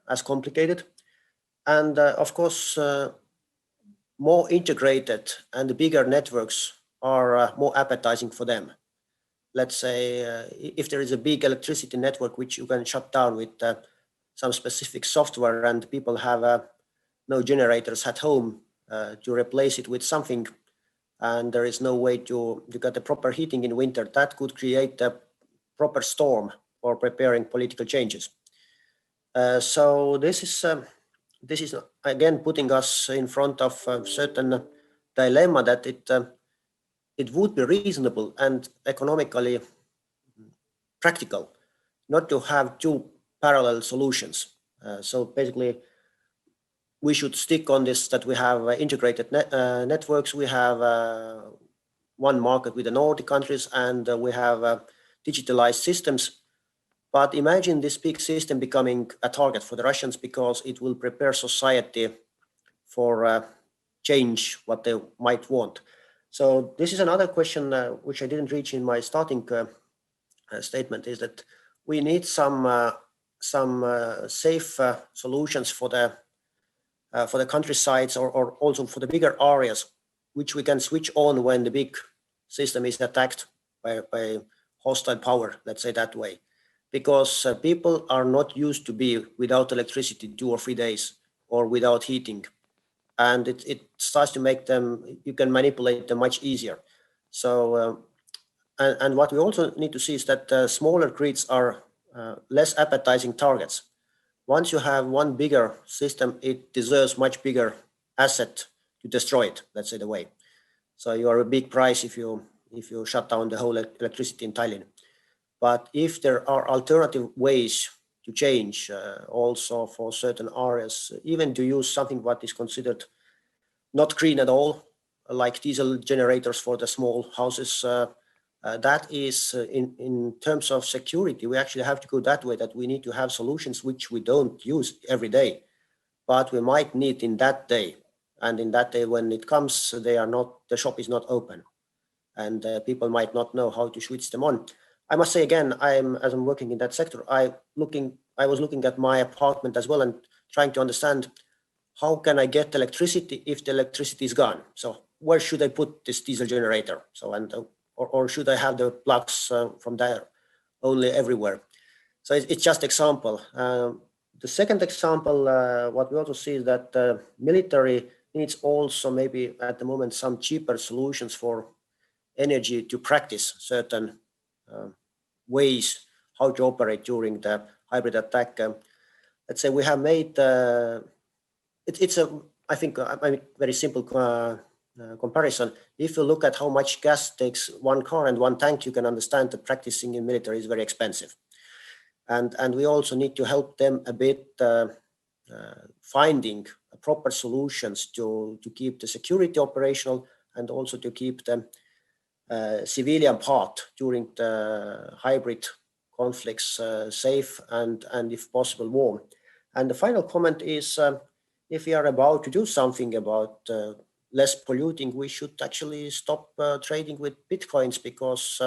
as complicated. And of course, more integrated and the bigger networks are more appetizing for them. Let's say if there is a big electricity network which you can shut down with some specific software, and people have no generators at home to replace it with something, and there is no way to get the proper heating in winter, that could create a proper storm for preparing political changes. So this is again putting us in front of a certain dilemma that it would be reasonable and economically practical not to have two parallel solutions. So basically, we should stick on this, that we have integrated networks. We have one market with the Nordic countries, and we have digitalized systems. But imagine this big system becoming a target for the Russians, because it will prepare society for change, what they might want. So this is another question which I didn't reach in my starting statement, is that we need some safe solutions for the countrysides or also for the bigger areas, which we can switch on when the big system is attacked by hostile power, let's say that way. because people are not used to be without electricity 2 or 3 days or without heating. And it starts to make them, you can manipulate them much easier. So, and what we also need to see is that smaller grids are less appetizing targets. Once you have one bigger system, it deserves much bigger asset to destroy it, let's say the way. So you are a big price if you shut down the whole electricity in Tallinn. But if there are alternative ways to change also for certain areas, even to use something what is considered not green at all, like diesel generators for the small houses, that is in terms of security, we actually have to go that way, that we need to have solutions which we don't use every day, but we might need in that day. And in that day when it comes, the shop is not open and people might not know how to switch them on. I must say again, as I'm working in that sector, I was looking at my apartment as well and trying to understand how can I get electricity if the electricity is gone? So where should I put this diesel generator? So or should I have the plugs from there only everywhere? So it's just example. The second example, what we also see is that military needs also maybe at the moment some cheaper solutions for energy to practice certain ways how to operate during the hybrid attack. Let's say we have made, it's a, I think, a very simple comparison. If you look at how much gas takes one car and one tank, you can understand that practicing in military is very expensive. And we also need to help them a bit finding proper solutions to keep the security operational and also to keep the civilian part during the hybrid conflicts safe and if possible warm. And the final comment is if we are about to do something about less polluting, we should actually stop trading with bitcoins, because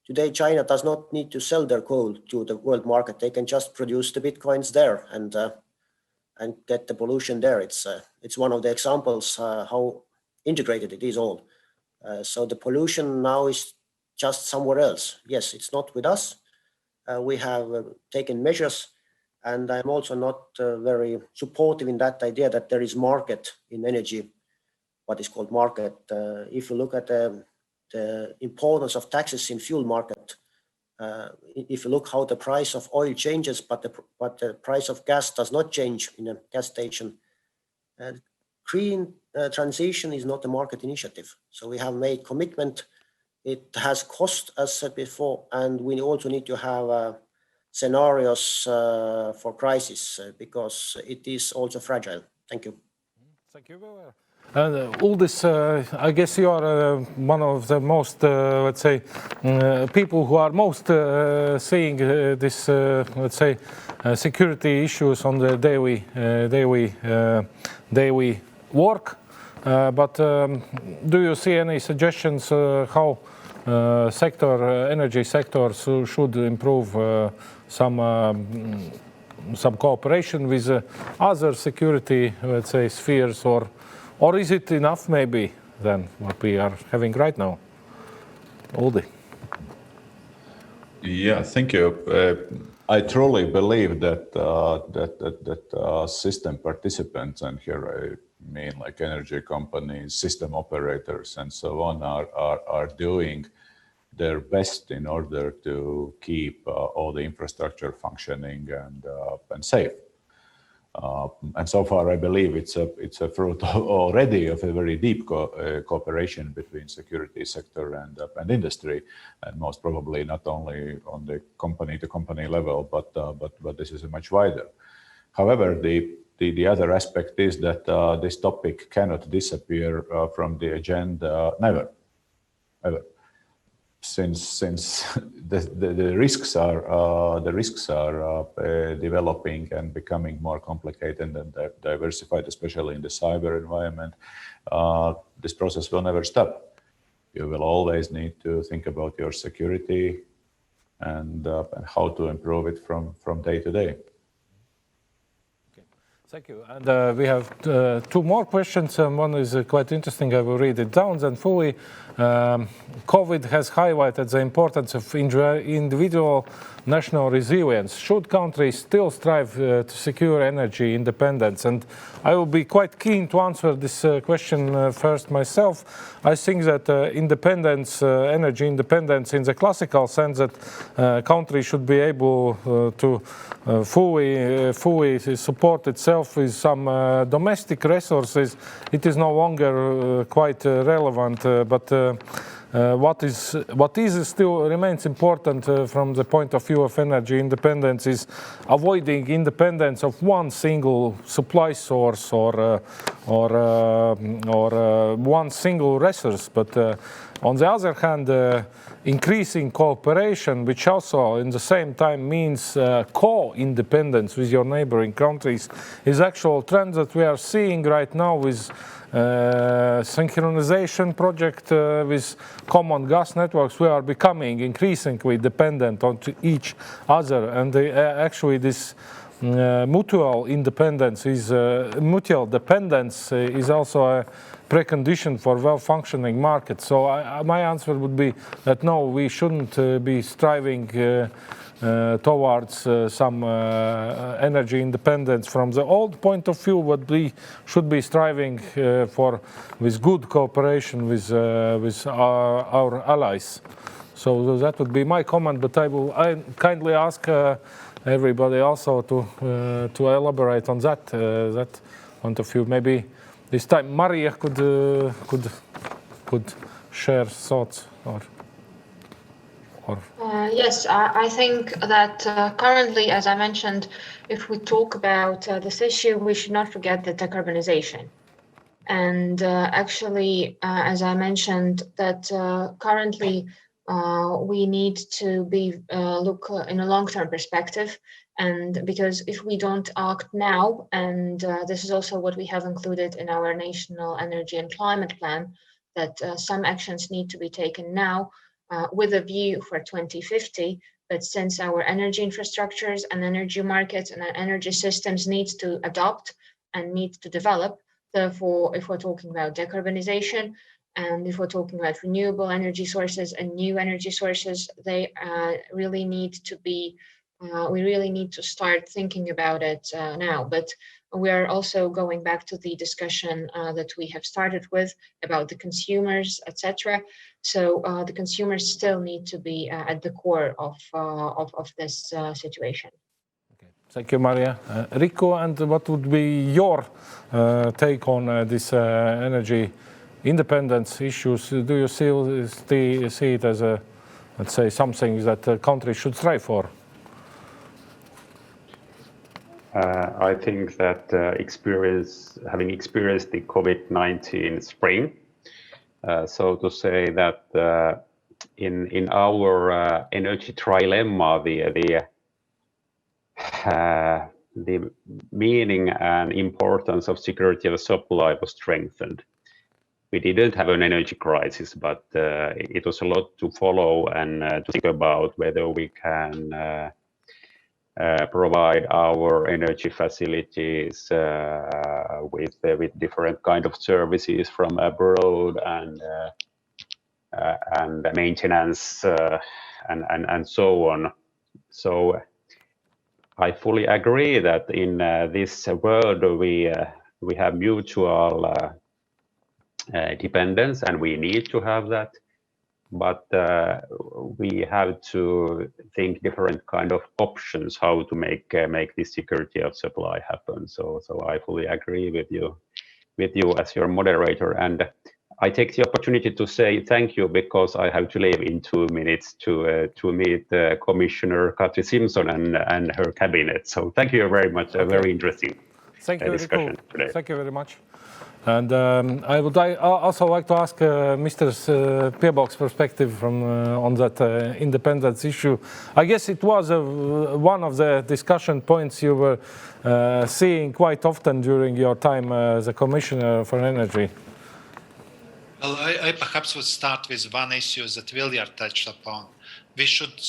today China does not need to sell their coal to the world market. They can just produce the bitcoins there and get the pollution there. It's one of the examples how integrated it is all. So the pollution now is just somewhere else. Yes, it's not with us. We have taken measures, and I'm also not very supportive in that idea that there is market in energy, what is called market. If you look at the importance of taxes in fuel market, if you look how the price of oil changes, but the price of gas does not change in a gas station, green transition is not a market initiative. So we have made commitment. It has cost, as said before, and we also need to have scenarios for crisis because it is also fragile. Thank you. Thank you. And all this, I guess you are one of the most, let's say, people who are most seeing this, let's say, security issues on the daily work. But do you see any suggestions how energy sector should improve some cooperation with other security, let's say, spheres, or is it enough maybe than what we are having right now? Olli. Yeah, thank you. I truly believe that system participants, and here I mean like energy companies, system operators, and so on, are doing their best in order to keep all the infrastructure functioning and safe. And so far, I believe it's a fruit already of a very deep cooperation between security sector and industry, and most probably not only on the company-to-company level, but this is a much wider. However, the other aspect is that this topic cannot disappear from the agenda never, ever. Since the risks are developing and becoming more complicated and diversified, especially in the cyber environment, this process will never stop. You will always need to think about your security and how to improve it from day to day. Thank you. And we have two more questions. One is quite interesting. I will read it down and fully. COVID has highlighted the importance of individual national resilience? Should countries still strive to secure energy independence? And I will be quite keen to answer this question first myself. I think that independence, energy independence in the classical sense that countries should be able to fully support itself with some domestic resources, it is no longer quite relevant, but what is still remains important from the point of view of energy independence is avoiding independence of one single supply source or one single resource, but on the other hand, increasing cooperation, which also in the same time means co-independence with your neighboring countries, is actual trend that we are seeing right now with synchronization project with common gas networks. We are becoming increasingly dependent on each other, and actually this mutual dependence is also a precondition for well-functioning markets. So my answer would be that no, we shouldn't be striving towards some energy independence from the old point of view, but we should be striving for with good cooperation with our allies. So that would be my comment, but I kindly ask everybody also to elaborate on that point of view. Maybe this time Maria could share thoughts or. Yes, I think that currently, as I mentioned, if we talk about this issue, we should not forget the decarbonization. And actually, as I mentioned, that currently we need to be look in a long-term perspective. And because if we don't act now, and this is also what we have included in our National Energy and Climate Plan, that some actions need to be taken now, with a view for 2050, but since our energy infrastructures and energy markets and energy systems need to adopt and need to develop, therefore, if we're talking about decarbonization and if we're talking about renewable energy sources and new energy sources, they really need to be, we really need to start thinking about it now. But we are also going back to the discussion that we have started with about the consumers, etc. So the consumers still need to be at the core of this situation. Okay. Thank you, Maria. Rico, and what would be your take on this energy independence issues? Do you see it as a, let's say, something that countries should strive for? I think that having experienced the COVID-19 spring, so to say that in our energy trilemma, the meaning and importance of security of supply was strengthened. We didn't have an energy crisis, but it was a lot to follow and to think about whether we can provide our energy facilities with different kind of services from abroad and maintenance and so on. So I fully agree that in this world we have mutual dependence, and we need to have that. But we have to think different kind of options how to make this security of supply happen. So I fully agree with you as your moderator, and I take the opportunity to say thank you because I have to leave in 2 minutes to meet Commissioner Kadri Simson and her cabinet. So thank you very much. A very interesting discussion today. Thank you very much. And I would also like to ask Mr. Piebok's perspective on that independence issue. I guess it was one of the discussion points you were seeing quite often during your time as a Commissioner for Energy. Well, I perhaps would start with one issue that Viljar touched upon. We should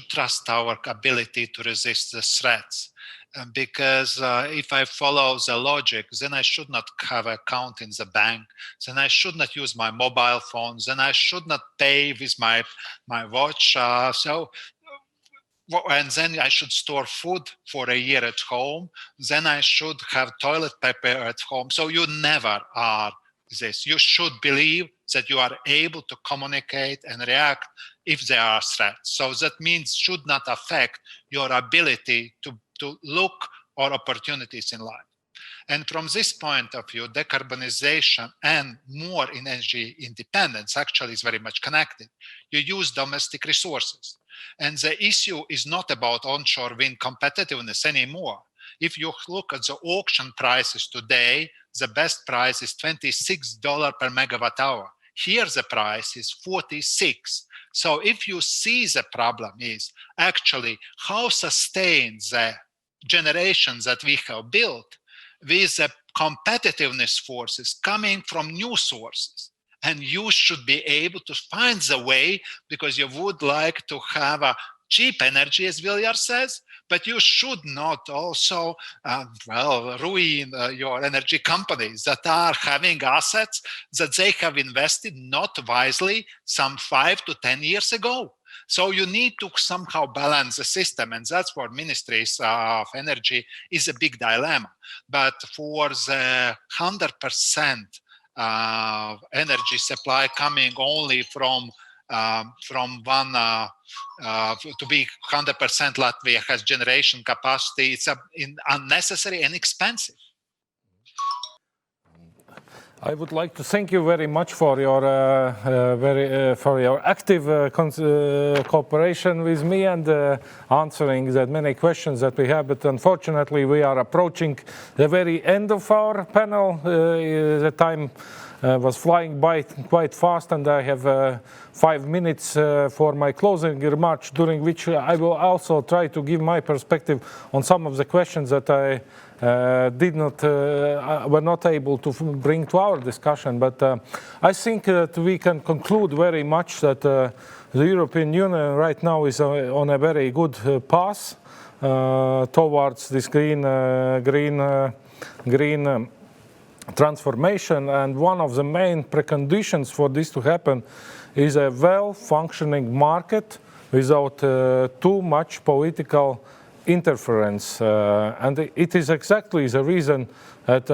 trust our ability to resist the threats. Because if I follow the logic, then I should not have an account in the bank, then I should not use my mobile phone, then I should not pay with my watch. So and then I should store food for a year at home. Then I should have toilet paper at home. So you never are this. You should believe that you are able to communicate and react if there are threats. So that means should not affect your ability to look for opportunities in life. And from this point of view, decarbonization and more energy independence actually is very much connected. You use domestic resources. And the issue is not about onshore wind competitiveness anymore. If you look at the auction prices today, the best price is $26 per megawatt hour. Here the price is 46. So if you see the problem is actually how sustain the generations that we have built with the competitiveness forces coming from new sources. And you should be able to find the way, because you would like to have a cheap energy, as Viljar says, but you should not also, ruin your energy companies that are having assets that they have invested not wisely some 5 to 10 years ago. So you need to somehow balance the system, and that's what ministries of energy is a big dilemma. But for the 100% energy supply coming only from one, to be 100% Latvia has generation capacity, it's unnecessary and expensive. I would like to thank you very much for your for your active cooperation with me and answering the many questions that we have. But unfortunately, we are approaching the very end of our panel. The time was flying by quite fast, and I have 5 minutes for my closing remarks, during which I will also try to give my perspective on some of the questions that I were not able to bring to our discussion. But I think that we can conclude very much that the European Union right now is on a very good path towards this green transformation, and one of the main preconditions for this to happen is a well-functioning market without too much political interference, and it is exactly the reason that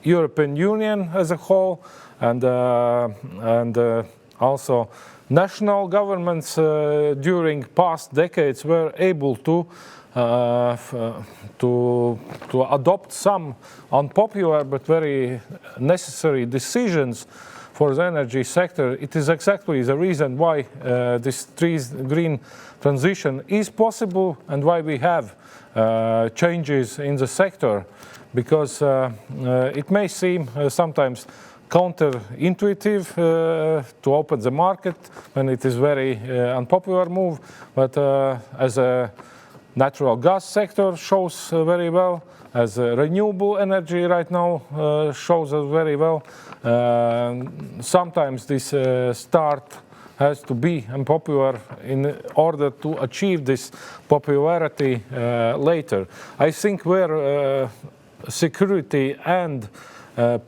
European Union as a whole and also national governments during past decades were able to adopt some unpopular but very necessary decisions for the energy sector. It is exactly the reason why this green transition is possible and why we have changes in the sector, because it may seem sometimes counterintuitive to open the market when it is very unpopular move, but as a natural gas sector shows very well, as renewable energy right now shows us very well. Sometimes this start has to be unpopular in order to achieve this popularity later. I think where security and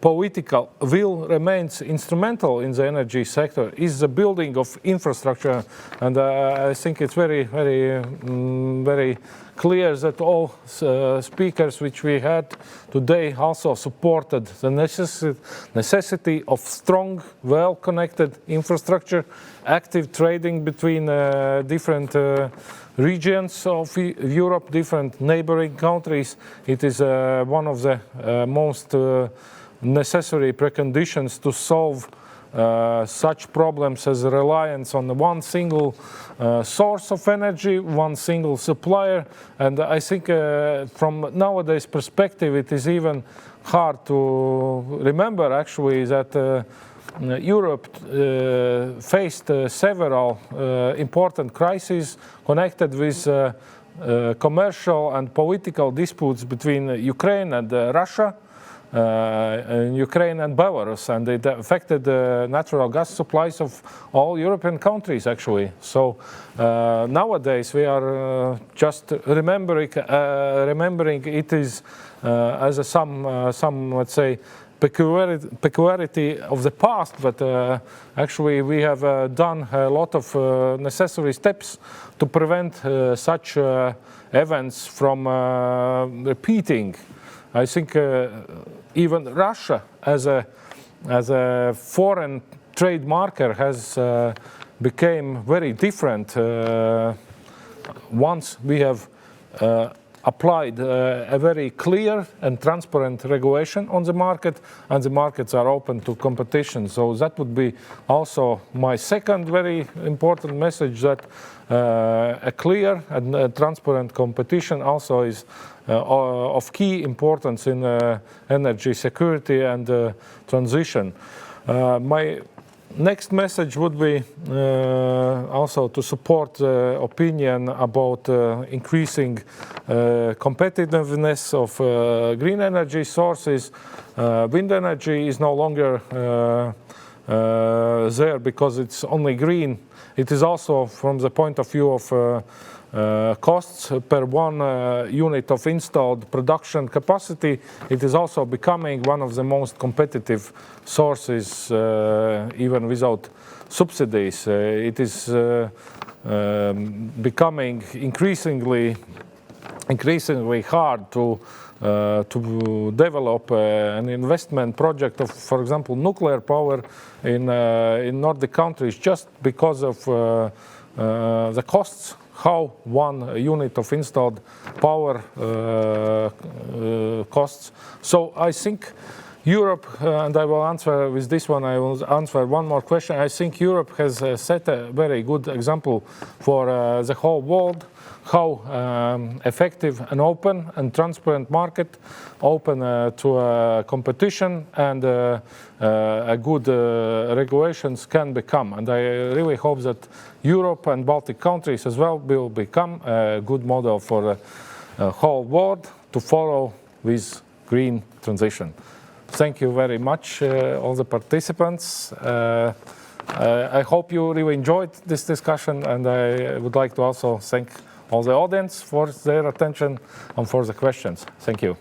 political will remains instrumental in the energy sector is the building of infrastructure, and I think it's very clear that all speakers which we had today also supported the necessity of strong, well-connected infrastructure, active trading between different regions of Europe, different neighboring countries. It is one of the most necessary preconditions to solve such problems as reliance on one single source of energy, one single supplier. And I think from nowadays perspective, it is even hard to remember actually that Europe faced several important crises connected with commercial and political disputes between Ukraine and Russia, Ukraine and Belarus, and it affected the natural gas supplies of all European countries actually. So nowadays we are just remembering it is as some let's say peculiarity of the past, but actually we have done a lot of necessary steps to prevent such events from repeating. I think even Russia, as a foreign trade marker, has became very different once we have applied a very clear and transparent regulation on the market, and the markets are open to competition. So that would be also my second very important message, that a clear and transparent competition also is of key importance in energy security and transition. My next message would be also to support the opinion about increasing competitiveness of green energy sources. Wind energy is no longer there because it's only green. It is also, from the point of view of costs per one unit of installed production capacity, it is also becoming one of the most competitive sources, even without subsidies. It is becoming increasingly hard to develop an investment project of, for example, nuclear power in Nordic countries, just because of the costs, how one unit of installed power costs. So I think Europe, and I will answer with this one, I will answer one more question. I think Europe has set a very good example for the whole world, how effective an open and transparent market, open to competition, and a good regulations can become. And I really hope that Europe and Baltic countries as well will become a good model for the whole world to follow with green transition. Thank you very much, all the participants. I hope you really enjoyed this discussion, and I would like to also thank all the audience for their attention and for the questions. Thank you.